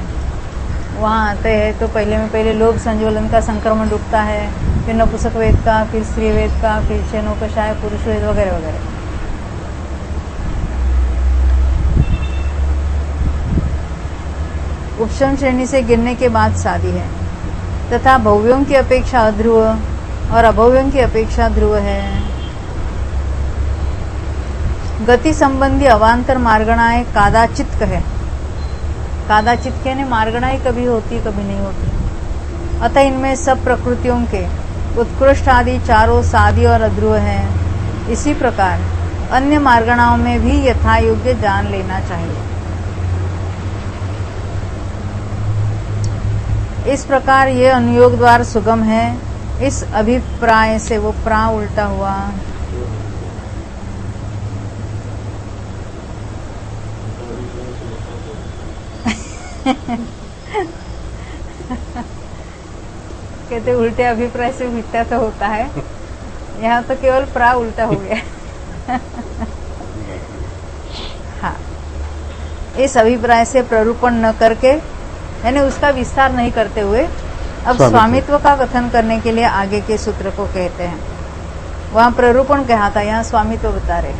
वहाँ आते हैं तो पहले लोभ संज्वलन का संक्रमण रुकता है, फिर नपुंसक वेद का, फिर स्त्री वेद का, फिर क्षणोकषाय पुरुष वेद वगैरह वगैरह। उपशम श्रेणी से गिरने के बाद सादी है, तथा भव्यों की अपेक्षा अध्रुव और अभव्यों की अपेक्षा ध्रुव है। गति संबंधी अवांतर मार्गणाएं कादाचित कहे, कादाचित कहने मार्गणाएं कभी होती कभी नहीं होती। अतः इनमें सब प्रकृतियों के उत्कृष्ट आदि चारों सादी और अध्रुव हैं। इसी प्रकार अन्य मार्गणाओं में भी यथायोग्य जान लेना चाहिए। इस प्रकार ये अनुयोग द्वार सुगम है। इस अभिप्राय से, वो प्रा उल्टा हुआ, कहते उल्टे अभिप्राय से मिथ्या तो होता है, यहाँ तो केवल प्रा उल्टा हो गया। हाँ, इस अभिप्राय से प्ररूपण न करके, यानी उसका विस्तार नहीं करते हुए, अब स्वामित्व का कथन करने के लिए आगे के सूत्र को कहते हैं। वहां प्ररूपण कहा था, यहाँ स्वामित्व बता रहे।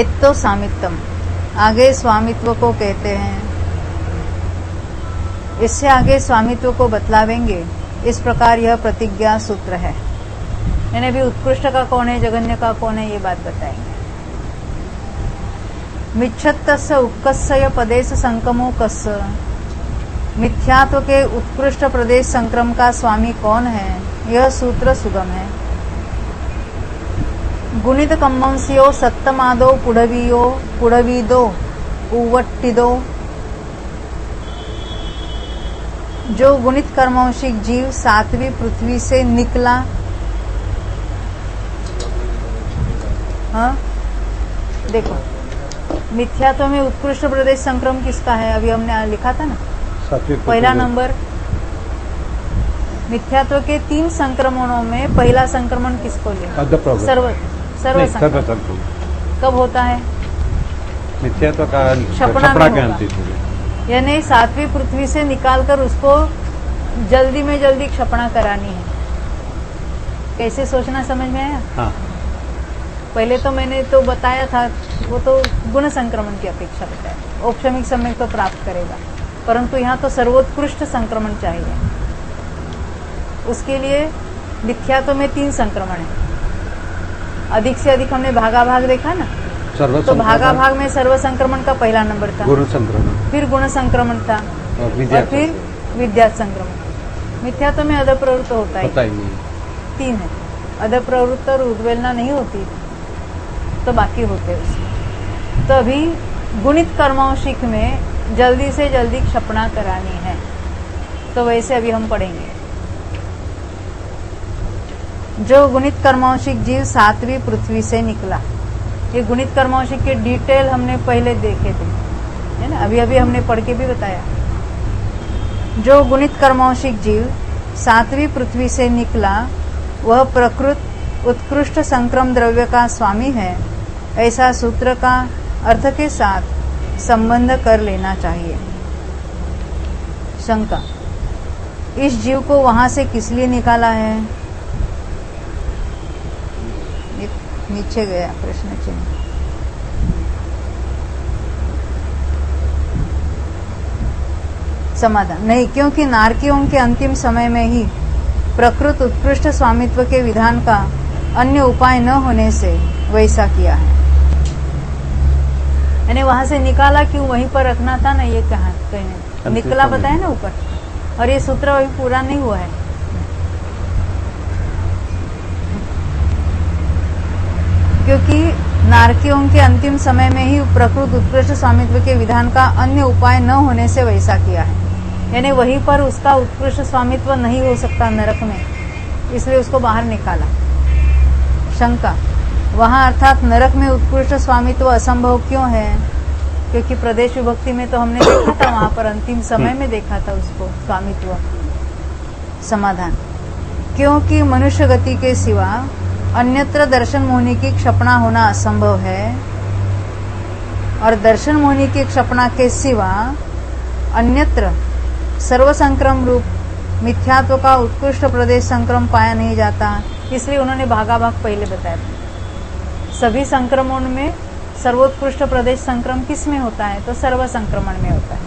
एत्तो सामित्तम, आगे स्वामित्व को कहते हैं। इससे आगे स्वामित्व को बतलावेंगे। इस प्रकार यह प्रतिज्ञा सूत्र है, यानी भी उत्कृष्ट का कौन है, जगन्य का कौन है, ये बात बताएंगे। मिच्छत्तस्य उपकस्य पदेश संकमो कस्य, मिथ्यात्व के उत्कृष्ट प्रदेश संक्रम का स्वामी कौन है, यह सूत्र सुगम है। गुणित कम्मंसियो सत्तमादो पुढवीयो पुढवीदो उवट्टिदो, जो गुणित कर्मवशिक जीव सातवीं पृथ्वी से निकला। हाँ देखो, मिथ्यात्व में उत्कृष्ट प्रदेश संक्रम किसका है, अभी हमने लिखा था ना, पहला नंबर। मिथ्यात्व के 3 संक्रमणों में पहला संक्रमण किसको ले, सर्व संक्रमण कब होता है, मिथ्यात्व का क्षपणा के अंतिम, यानी सातवीं पृथ्वी से निकालकर उसको जल्दी में जल्दी क्षपणा करानी है। कैसे सोचना समझ में आया? हाँ। पहले तो मैंने तो बताया था, वो तो गुण संक्रमण की अपेक्षा बताया, औपशमिक सम्यक तो प्राप्त करेगा, परंतु यहाँ तो सर्वोत्कृष्ट संक्रमण चाहिए। उसके लिए मिथ्यात्व में 3 संक्रमण है। अधिक से अधिक हमने भागाभाग देखा ना, तो भागाभाग में सर्व संक्रमण का पहला नंबर था, गुण संक्रमण, फिर गुण संक्रमण था, और फिर विद्या संक्रमण। मिथ्यात्व में अध प्रवृत्त होता है, 3 है, अध प्रवृत्त और उद्वेलना नहीं होती, तो बाकी होते हैं उसमें। तो अभी गुणित कर्मांशिक में जल्दी से जल्दी क्षपणा करानी है, तो वैसे अभी हम पढ़ेंगे। जो गुणित कर्मौशिक जीव 7वीं पृथ्वी से निकला। ये गुणित कर्मौशिक के डिटेल हमने पहले देखे थे, है ना, अभी अभी हमने पढ़ के भी बताया। जो गुणित कर्मौशिक जीव 7वीं पृथ्वी से निकला वह प्रकृत उत्कृष्ट संक्रम द्रव्य का स्वामी है, ऐसा सूत्र का अर्थ के साथ संबंध कर लेना चाहिए। शंका, इस जीव को वहां से किस लिए निकाला है? नीचे गया प्रश्न चिन्ह। समाधान, नहीं, क्योंकि नारकियों के अंतिम समय में ही प्रकृत उत्कृष्ट स्वामित्व के विधान का अन्य उपाय न होने से वैसा किया है। यानी वहां से निकाला क्यों, वहीं पर रखना था ना, ये कहा कहने निकला बताया ना ऊपर, और ये सूत्र अभी पूरा नहीं हुआ है। क्योंकि नारकियों के अंतिम समय में ही प्रकृत उत्कृष्ट स्वामित्व के विधान का अन्य उपाय न होने से वैसा किया है। यानी वहीं पर उसका उत्कृष्ट स्वामित्व नहीं हो सकता नरक में, इसलिए उसको बाहर निकाला। शंका, वहां अर्थात नरक में उत्कृष्ट स्वामित्व असंभव क्यों है? क्योंकि प्रदेश विभक्ति में तो हमने देखा था, वहां पर अंतिम समय में देखा था उसको स्वामित्व। समाधान, क्योंकि मनुष्य गति के सिवा अन्यत्र दर्शन मोहिनी की क्षपणा होना असंभव है, और दर्शन मोहिनी की क्षपणा के सिवा अन्यत्र सर्व संक्रम रूप मिथ्यात्व का उत्कृष्ट प्रदेश संक्रम पाया नहीं जाता। इसलिए उन्होंने भागाभाग पहले बताया। सभी संक्रमण में सर्वोत्कृष्ट प्रदेश संक्रम किस में होता है? तो सर्व संक्रमण में होता है।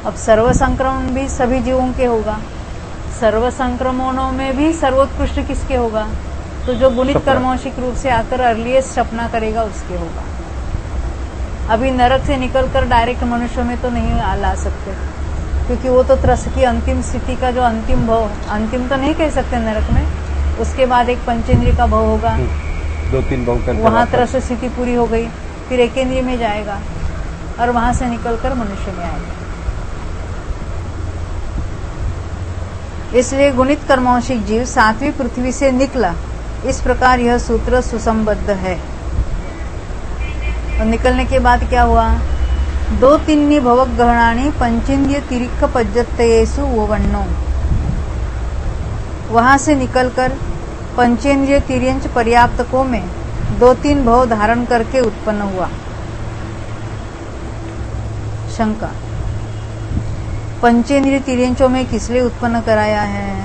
अब सर्व संक्रमण भी सभी जीवों के होगा, सर्व संक्रमणों में भी सर्वोत्कृष्ट किसके होगा? तो जो गुणित कर्मौशिक रूप से आकर अर्लिएस्ट सपना करेगा उसके होगा। अभी नरक से निकलकर डायरेक्ट मनुष्य में तो नहीं ला सकते, क्योंकि वो तो त्रस की अंतिम स्थिति का जो अंतिम भव, अंतिम तो नहीं कह सकते नरक में, उसके बाद एक पंचेंद्रिय का भव होगा, 2-3 भव करके वहां त्रस स्थिति पूरी हो गई, फिर एकेंद्रिय में जाएगा और वहां से निकलकर मनुष्य में आएगा। इसलिए गुणित कर्मौशिक जीव 7वीं पृथ्वी से निकला, इस प्रकार यह सूत्र सुसंबद्ध है। और निकलने के बाद क्या हुआ? 2-3 भवक गहणानी पंचेंद्रिय तिरिक्क पज्जत्तयेषु ववन्नो। वहां से निकलकर पंचेंद्रिय तिर्यंच पर्याप्तकों में 2-3 भव धारण करके उत्पन्न हुआ। शंका, पंचेंद्रिय तिर्यंचों में किस लिए उत्पन्न कराया है?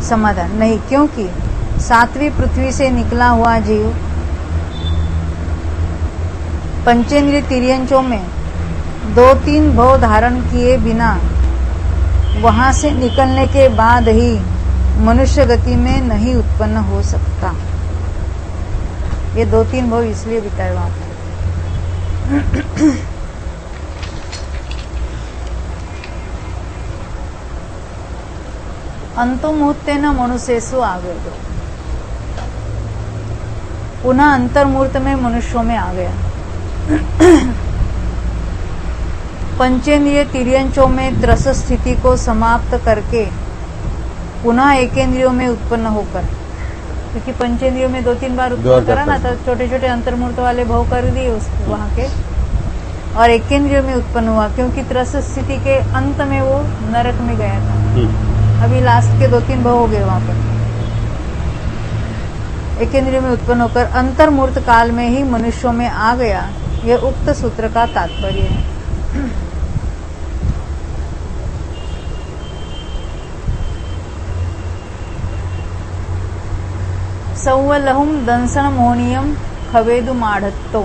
समाधान, नहीं, क्योंकि 7वीं पृथ्वी से निकला हुआ जीव पंचेंद्रिय तिर्यंचों में 2-3 भव धारण किए बिना वहां से निकलने के बाद ही मनुष्य गति में नहीं उत्पन्न हो सकता। ये 2-3 भव इसलिए बिताए वहां पर। अंतर्मूर्तेन मनुष्येषु आवेदो, पुनः अंतर्मूर्त में मनुष्यों में आ गया। पंचेंद्रिय तिर्यंचों में त्रस स्थिति को समाप्त करके पुनः एकेंद्रियों में उत्पन्न होकर, क्योंकि पंचेंद्रियों में 2-3 बार उत्पन्न करा ना, तो छोटे छोटे अंतर्मूर्त वाले भव कर दिए उसको वहां के, और एकेंद्रियों में उत्पन्न हुआ क्योंकि त्रस स्थिति के अंत में वो नरक में गया था। अभी लास्ट के 2-3 भव हो गए वहां पर। एकेंद्रियों में उत्पन्न होकर अंतर्मूर्त काल में ही मनुष्यों में आ गया, यह उक्त सूत्र का तात्पर्य है। सौवलहुम दंसन मोहनियम खवेदु माढ़त्तो,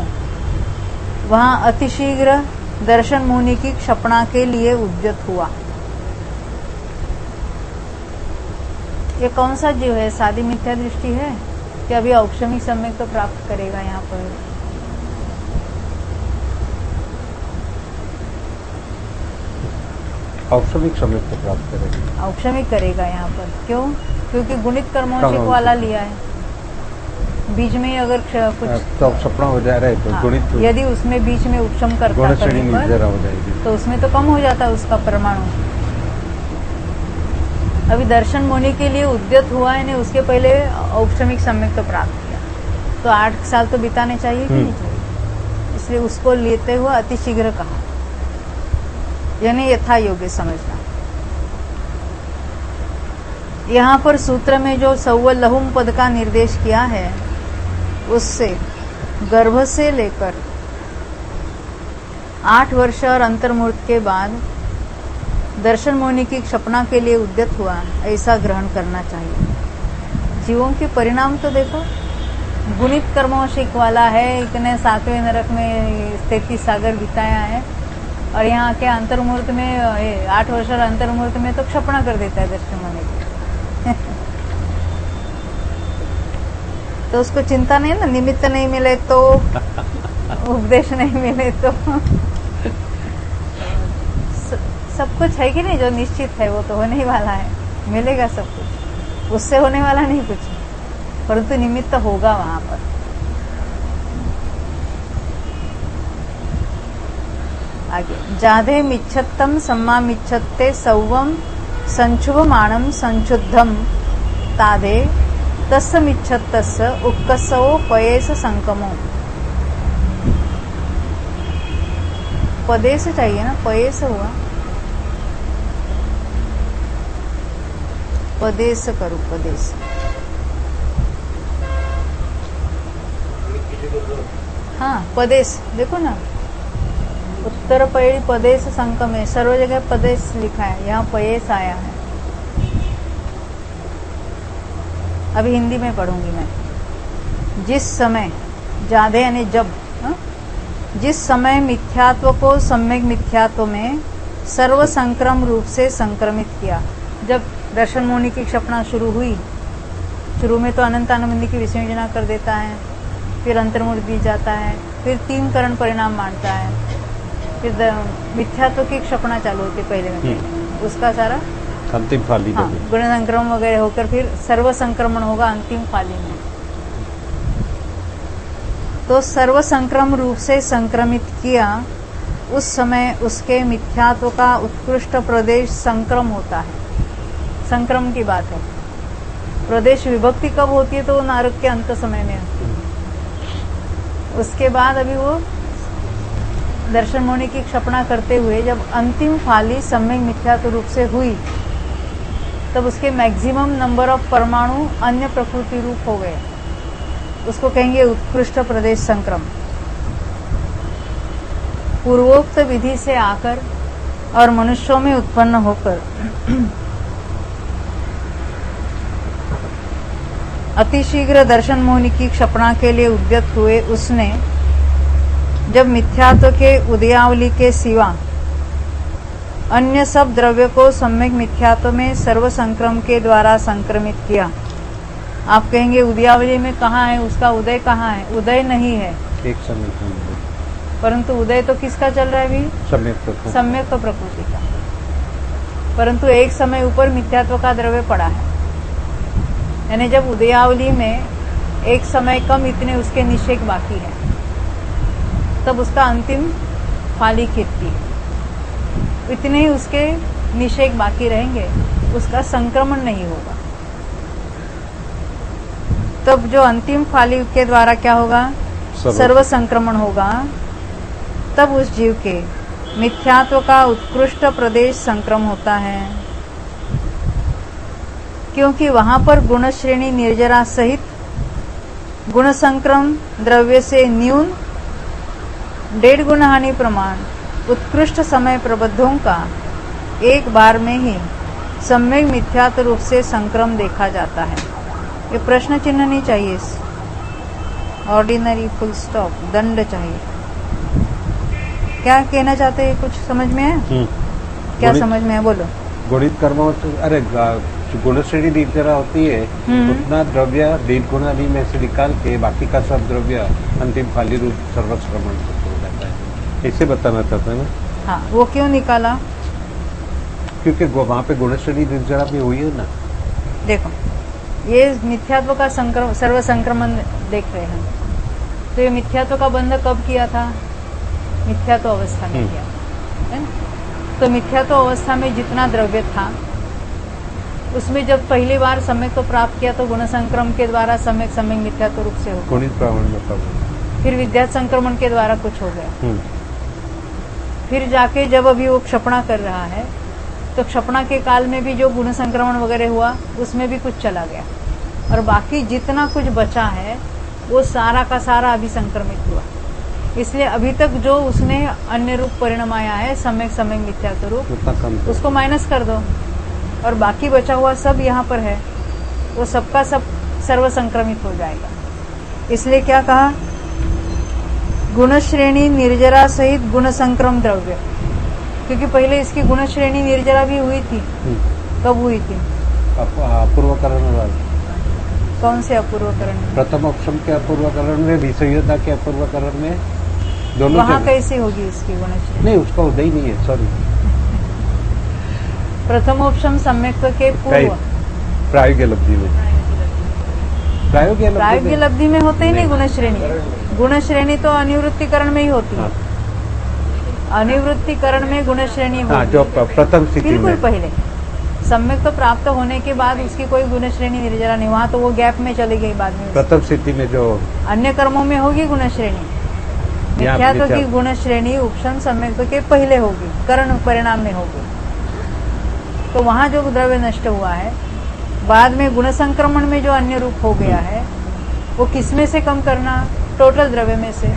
वहां अतिशीघ्र दर्शन मुनि की क्षपणा के लिए उद्यत हुआ। ये कौन सा जीव है? सादी मिथ्या दृष्टि है कि अभी औक्षमिक सम्यक तो प्राप्त करेगा? यहाँ पर औक्षमिक सम्यक तो प्राप्त करेगा, औक्षमिक करेगा यहाँ पर। क्यों? क्योंकि गुणित कर्मौशिक वाला लिया है, बीच में अगर कुछ तो सपना हो जा रहा है तो हाँ, गुणित, यदि उसमें बीच में उपशम करता गुण श्रेणी जरा हो जाएगी, तो उसमें तो कम हो जाता है उसका परमाणु। अभी दर्शन मुनि के लिए उद्यत हुआ है ने उसके पहले औपचारिक सम्यक तो प्राप्त किया, तो 8 साल तो बिताने चाहिए कि नहीं चाहिए, इसलिए उसको लेते हुए अति शीघ्र कहा, यानी यथा योग्य समझना। यहाँ पर सूत्र में जो सव्वलहुम पद का निर्देश किया है, उससे गर्भ से लेकर 8 वर्ष और अंतर्मुहूर्त के बाद दर्शन मुनि की क्षपना के लिए उद्यत हुआ, ऐसा ग्रहण करना चाहिए। जीवों के परिणाम तो देखो, गुणित कर्मोशिक वाला है, इतने 7वें नरक में 33 सागर बिताया है, और यहाँ के अंतर्मुहूर्त में 8 वर्ष और अंतर्मुहूर्त में तो क्षपना कर देता है दर्शन मुनि की। तो उसको चिंता नहीं है ना, निमित्त नहीं मिले तो, उपदेश नहीं मिले तो सब कुछ है कि नहीं, जो निश्चित है वो तो होने ही वाला है, मिलेगा सब कुछ, उससे होने वाला नहीं कुछ, परंतु निमित्त होगा वहां पर। आगे, जाधे मिच्छत्तम सम्मा मिच्छत्ते सौवम संशुभमाणम संशुद्धम ताधे तस्य मिच्छत्तस्य उक्कसो पयेस संकमो। पदेश चाहिए ना, पयेस हुआ, पदेश करो, पदेश। हाँ, पदेश देखो ना, उत्तर पयड़ी पदेश संकम है, सर्व जगह पदेश लिखा है, यहाँ पयेस आया है। अभी हिंदी में पढ़ूंगी मैं। जिस समय, जाधे यानी जब, जिस समय मिथ्यात्व को सम्यक मिथ्यात्व में सर्व संक्रम रूप से संक्रमित किया। जब दर्शन मुनि की क्षपना शुरू हुई, शुरू में तो अनंतानुबंधी की विसर्जना कर देता है, फिर अंतर्मुहूर्त दी जाता है, फिर 3 करण परिणाम मानता है, फिर मिथ्यात्व की क्षपना चालू होती पहले में, उसका सारा अंतिम फाली, हाँ, गुण संक्रमण वगैरह होकर फिर सर्व संक्रमण होगा अंतिम फाली में। तो सर्व संक्रम रूप से संक्रमित किया, उस समय उसके मिथ्यात्व का उत्कृष्ट प्रदेश संक्रम होता है। संक्रम की बात है, प्रदेश विभक्ति कब होती है तो नारक के अंत समय में होती है। उसके बाद अभी वो दर्शन मुनि की क्षपना करते हुए जब अंतिम फाली सम्यक मिथ्यात्व रूप से हुई, तब उसके मैक्सिमम नंबर ऑफ परमाणु अन्य प्रकृति रूप हो गए, उसको कहेंगे उत्कृष्ट प्रदेश संक्रम। पूर्वोक्त विधि से आकर और मनुष्यों में उत्पन्न होकर अतिशीघ्र दर्शन मुनि की क्षपना के लिए उद्यत हुए, उसने जब मिथ्यात्व के उदयावली के सिवा अन्य सब द्रव्य को सम्यक मिथ्यात्व में सर्व संक्रम के द्वारा संक्रमित किया। आप कहेंगे उदयावली में कहाँ है, उसका उदय कहाँ है? उदय नहीं है, एक समय, परंतु उदय तो किसका चल रहा है अभी? सम्यक तो प्रकृति का, परंतु एक समय ऊपर मिथ्यात्व का द्रव्य पड़ा है। यानी जब उदयावली में एक समय कम इतने उसके निषेक बाकी है, तब उसका अंतिम फाली कीर्ति है, इतने ही उसके निषेक बाकी रहेंगे, उसका संक्रमण नहीं होगा। तब जो अंतिम फाली के द्वारा क्या होगा? सर्व संक्रमण होगा। तब उस जीव के मिथ्यात्व का उत्कृष्ट प्रदेश संक्रम होता है, क्योंकि वहां पर गुण श्रेणी निर्जरा सहित गुण संक्रम द्रव्य से न्यून 1.5 गुण हानि प्रमाण उत्कृष्ट समय प्रबद्धों का एक बार में ही सम्यक मिथ्यात्व रूप से संक्रम देखा जाता है। ये प्रश्न चिन्ह नहीं चाहिए, ऑर्डिनरी फुल स्टॉप, दंड चाहिए। क्या कहना चाहते हैं, कुछ समझ में है? क्या समझ में है, बोलो। गुणित कर्मों से, अरे गुण श्रेणी निर्जरा होती है, उतना द्रव्य 1.5 गुण आदि में से निकाल के बाकी का सब द्रव्य अंतिम फाली रूप सर्वश्रमण हो जाता है, इसे बताना चाहते हैं ना। हाँ, वो क्यों निकाला? क्योंकि वहां पे गुण श्रेणी निर्जरा भी हुई है ना। देखो, ये मिथ्यात्व का सर्व संक्रमण देख रहे हैं, तो ये मिथ्यात्व का बंध कब किया था? मिथ्यात्व अवस्था में किया है ना? तो मिथ्यात्व अवस्था में जितना द्रव्य था उसमें जब पहली बार सम्यक तो प्राप्त किया तो गुण संक्रम के द्वारा सम्यक सम्यक मिथ्यात्व रूप से हो गया। गुणित प्रावण में प्रभु। फिर विद्या संक्रमण के द्वारा कुछ हो गया। फिर जाके जब अभी वो क्षपणा कर रहा है तो क्षपणा के काल में भी जो गुण संक्रमण वगैरह हुआ उसमें भी कुछ चला गया, और बाकी जितना कुछ बचा है वो सारा का सारा अभी संक्रमित हुआ। इसलिए अभी तक जो उसने अन्य रूप परिणाम आया है सम्यक सम्यक मिथ्यात्व रूप, उसको माइनस कर दो और बाकी बचा हुआ सब यहाँ पर है, वो सबका सब सर्व संक्रमित हो जाएगा। इसलिए क्या कहा, गुण श्रेणी निर्जरा सहित गुण संक्रम द्रव्य, क्योंकि पहले इसकी गुण श्रेणी निर्जरा भी हुई थी। कब हुई थी? अपूर्वकरण वाले। कौन से अपूर्वकरण? प्रथम ऑप्शन के अपूर्वकरण में, विषयता के अपूर्वकरण में, दोनों। वहाँ कैसी होगी इसकी गुण श्रेणी? नहीं, उसका उदय नहीं है, सॉरी। प्रथम ऑप्शन सम्यक के पूर्व प्रायोगिक लब्धि में, प्रायोगिक लब्धि में होते ही नहीं गुण श्रेणी। गुण श्रेणी तो अनिवृत्तिकरण में ही होती है। अनिवृत्तिकरण में गुण श्रेणी होती जो प्रथम स्थिति में, बिल्कुल पहले सम्यक तो प्राप्त होने के बाद उसकी कोई गुण श्रेणी निर्जरा नहीं, वहाँ तो वो गैप में चली गई बाद में। प्रथम स्थिति में जो अन्य कर्मों में होगी गुण श्रेणी, मिथ्यात्व की गुण श्रेणी उपशम सम्यक के पहले होगी, करण परिणाम में होगी। तो वहाँ जो द्रव्य नष्ट हुआ है, बाद में गुण संक्रमण में जो अन्य रूप हो गया है, वो किसमें से कम करना? टोटल द्रव्य में से।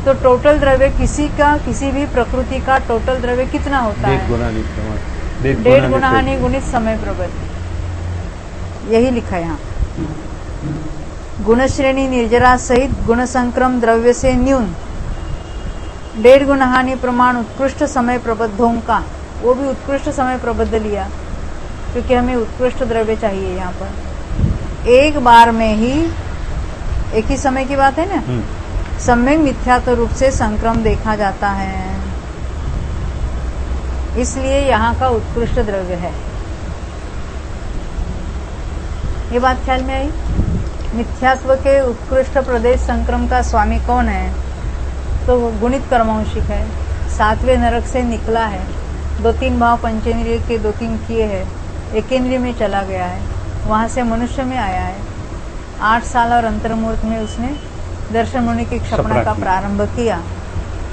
तो टोटल द्रव्य किसी भी प्रकृति का टोटल द्रव्य कितना होता है? 1.5 गुना हानि गुणित समय प्रबल। यही लिखा है यहाँ। गुण श्रेणी निर्जरा सहित गुण संक्रम द्रव्य से न्यून 1.5 गुना हानि प्रमाण उत्कृष्ट समय प्रबद्धों का, वो भी उत्कृष्ट समय प्रबद्ध लिया क्योंकि हमें उत्कृष्ट द्रव्य चाहिए। यहाँ पर एक बार में ही, एक ही समय की बात है ना, सम्यक मिथ्यात्व रूप से संक्रम देखा जाता है, इसलिए यहाँ का उत्कृष्ट द्रव्य है। ये बात ख्याल में आई? मिथ्यात्व के उत्कृष्ट प्रदेश संक्रम का स्वामी कौन है? तो गुणित कर्मांशिक है, 7वें नरक से निकला है, 2-3 भाव पंचेंद्रिय के 2-3 किए हैं, एकेंद्रिय में चला गया है, वहां से मनुष्य में आया है। 8 साल और अंतर्मुहूर्त में उसने दर्शन मुनि की क्षपणा का प्रारंभ किया,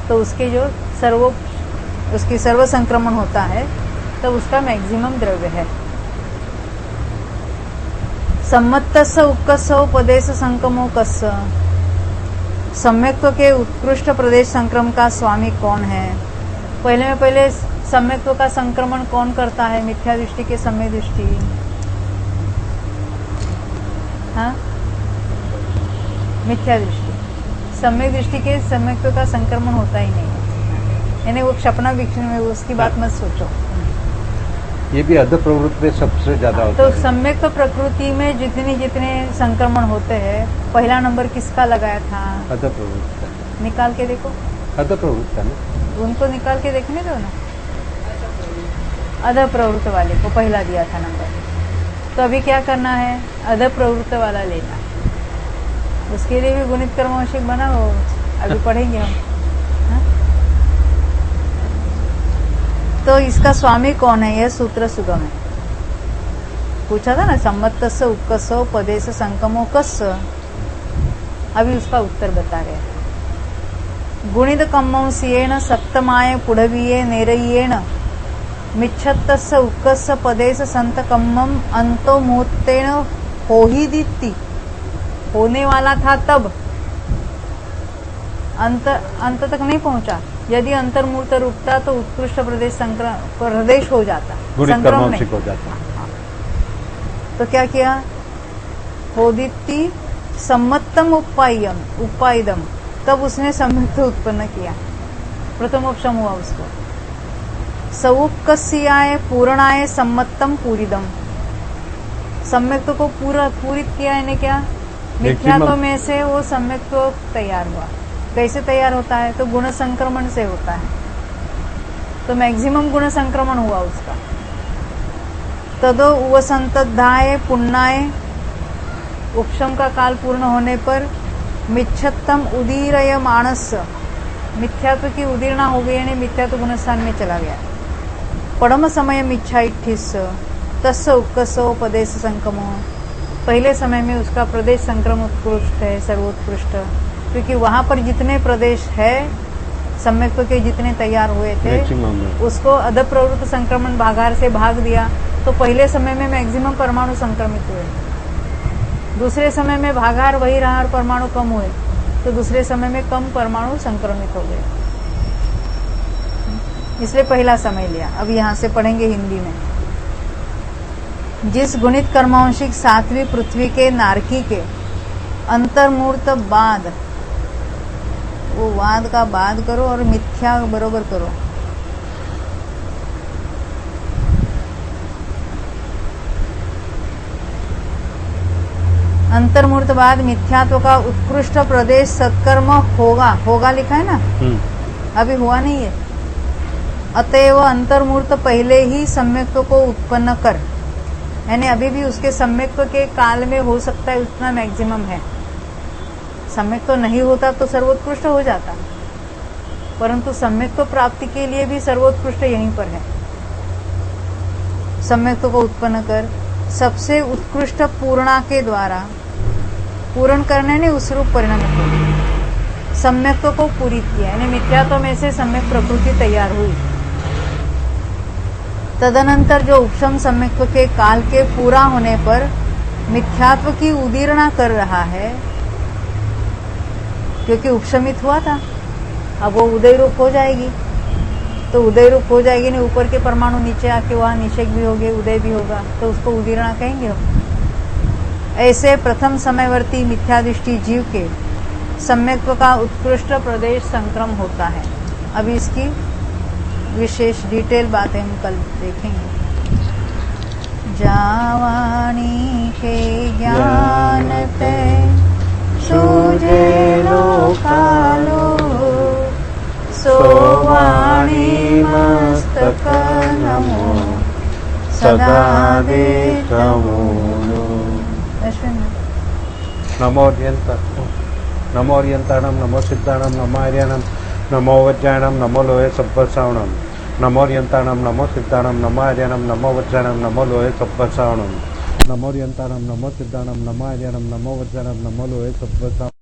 तो उसके जो उसकी सर्व संक्रमण होता है तब तो उसका मैक्सिमम द्रव्य है। सम्मत्तस्स उपकस्स उपदेश संक्रमो कस्स, सम्यक्त्व के उत्कृष्ट प्रदेश संक्रम का स्वामी कौन है? पहले सम्यक्त्व का संक्रमण कौन करता है? मिथ्या दृष्टि के सम्यक दृष्टि। हाँ, मिथ्या दृष्टि, सम्यक दृष्टि के सम्यक्त्व का संक्रमण होता ही नहीं है। यानी वो क्षपणा वीक्षण में, उसकी बात मत सोचो। ये भी अध प्रवृत्ति में सबसे ज्यादा होता है। तो सम्यक प्रकृति में जितने संक्रमण होते हैं, पहला नंबर किसका लगाया था? अध प्रवृत्ति। निकाल के देखो, अध प्रवृत्ति ना, उनको निकाल के देखने दो ना। अध प्रवृत्त वाले को पहला दिया था नंबर, तो अभी क्या करना है? अध प्रवृत्त वाला लेना है। उसके लिए भी गुणित कर्मांशिक बनाओ, अभी पढ़ेंगे हम। हा? तो इसका स्वामी कौन है? यह सूत्र सुगम है। पूछा था ना, सम्मत्तस्स उपकस्स उपदेश संक्रमो कस्स, अभी उसका उत्तर बता रहे हैं। गुणित कम्मंसियेन सप्तमाय पुढवीये नेरयेन मिच्छत्तस्स उपकस्स पदेश संतकम्मम अंतो मुहूर्तेन हो ही दीप्ति, होने वाला था तब अंत तक नहीं पहुंचा। यदि अंतर्मूर्त रुकता तो उत्कृष्ट प्रदेश हो जाता, संक्रम नहीं हो जाता। तो क्या किया? होदिति सम्मत्तम उपायदम, तब उसने सम्यक्त उत्पन्न किया, प्रथमोपशम हुआ उसको। सउपकस्याय पूर्णाय सम्मत्तम पूरिदम, सम्यक्त को पूरित किया, यानी क्या? मिथ्यात्व में से वो सम्यक्त्व तैयार हुआ। कैसे तैयार होता है? तो गुण संक्रमण से होता है, तो मैक्सिमम गुण संक्रमण हुआ उसका। तदो उवसंतधाय पुण्णाय, उपशम का काल पूर्ण होने पर मिच्छत्तम उदीरय मानस, मिथ्यात्व की उदीर्णा हो गई, यानी मिथ्यात्व गुण स्थान में चला गया। पढ़म समय मिच्छा इठिस, तस्य उत्कर्षोपदेश संक्रमो, पहले समय में उसका प्रदेश संक्रम उत्कृष्ट है, सर्वोत्कृष्ट, क्योंकि वहां पर जितने प्रदेश है सम्यक्त्व के जितने तैयार हुए थे मैक्सिमम है। उसको अध प्रवृत्त संक्रमण भागार से भाग दिया तो पहले समय में मैक्सिमम परमाणु संक्रमित हुए, दूसरे समय में भागार वही रहा और परमाणु कम हुए, तो दूसरे समय में कम परमाणु संक्रमित हो गए, इसलिए पहला समय लिया। अब यहां से पढ़ेंगे हिंदी में। जिस गुणित कर्मांशिक सातवीं पृथ्वी के नारकी के अंतर्मूर्त बाद, वो वाद का बाद करो और मिथ्या बरोबर करो। अंतर्मूर्तवाद मिथ्यात्व का उत्कृष्ट प्रदेश सत्कर्म होगा, होगा लिखा है ना, अभी हुआ नहीं है। अतएव अंतर्मूर्त पहले ही सम्यक्त्व को उत्पन्न कर, यानी अभी भी उसके सम्यक्त्व के काल में हो सकता है, उतना मैक्सिमम है। सम्यक्त्व नहीं होता तो सर्वोत्कृष्ट हो जाता, परंतु सम्यक्त्व प्राप्ति के लिए भी सर्वोत्कृष्ट यहीं पर है। सम्यक्त्व को उत्पन्न कर सबसे उत्कृष्ट पूर्णा के द्वारा, पूर्ण करने ने उस रूप परिणाम को सम्यक्त्व को पूरी किया, यानी मिथ्यात्व में से सम्यक प्रकृति तैयार हुई। तदनंतर जो उपशम सम्यक्त्व के काल के पूरा होने पर मिथ्यात्व की उदीर्णा कर रहा है, क्योंकि उपशमित हुआ था, अब वो उदय रूप हो जाएगी, तो उदय रूप हो जाएगी नहीं, ऊपर के परमाणु नीचे आके वहां निषेक भी होंगे, उदय भी होगा, तो उसको उदीर्णा कहेंगे हम। ऐसे प्रथम समयवर्ती मिथ्यादृष्टि जीव के सम्यक्त्व का उत्कृष्ट प्रदेश संक्रम होता है। अभी इसकी विशेष डिटेल बातें हम कल देखेंगे। जावाणी के ज्ञान पे सूझे लोकालो, सोवाणी मस्तक नमो सदा देखमो। नमो अर्यंताणम, नमो सिद्धाणम, नमो आर्याणम, नमो वज्राणम, नमो लोहे सब्बसावणम। नमो अर्यंताणम, नमो सिद्धाणम, नमो आर्याणम, नमो वज्राणम, नमो लोहे सब्बसावणम। नमो अर्यंताणम, नमो सिद्धाणम, नमो आर्याणम, नमो वज्राणम, नमो लोहे सब्बसावणम।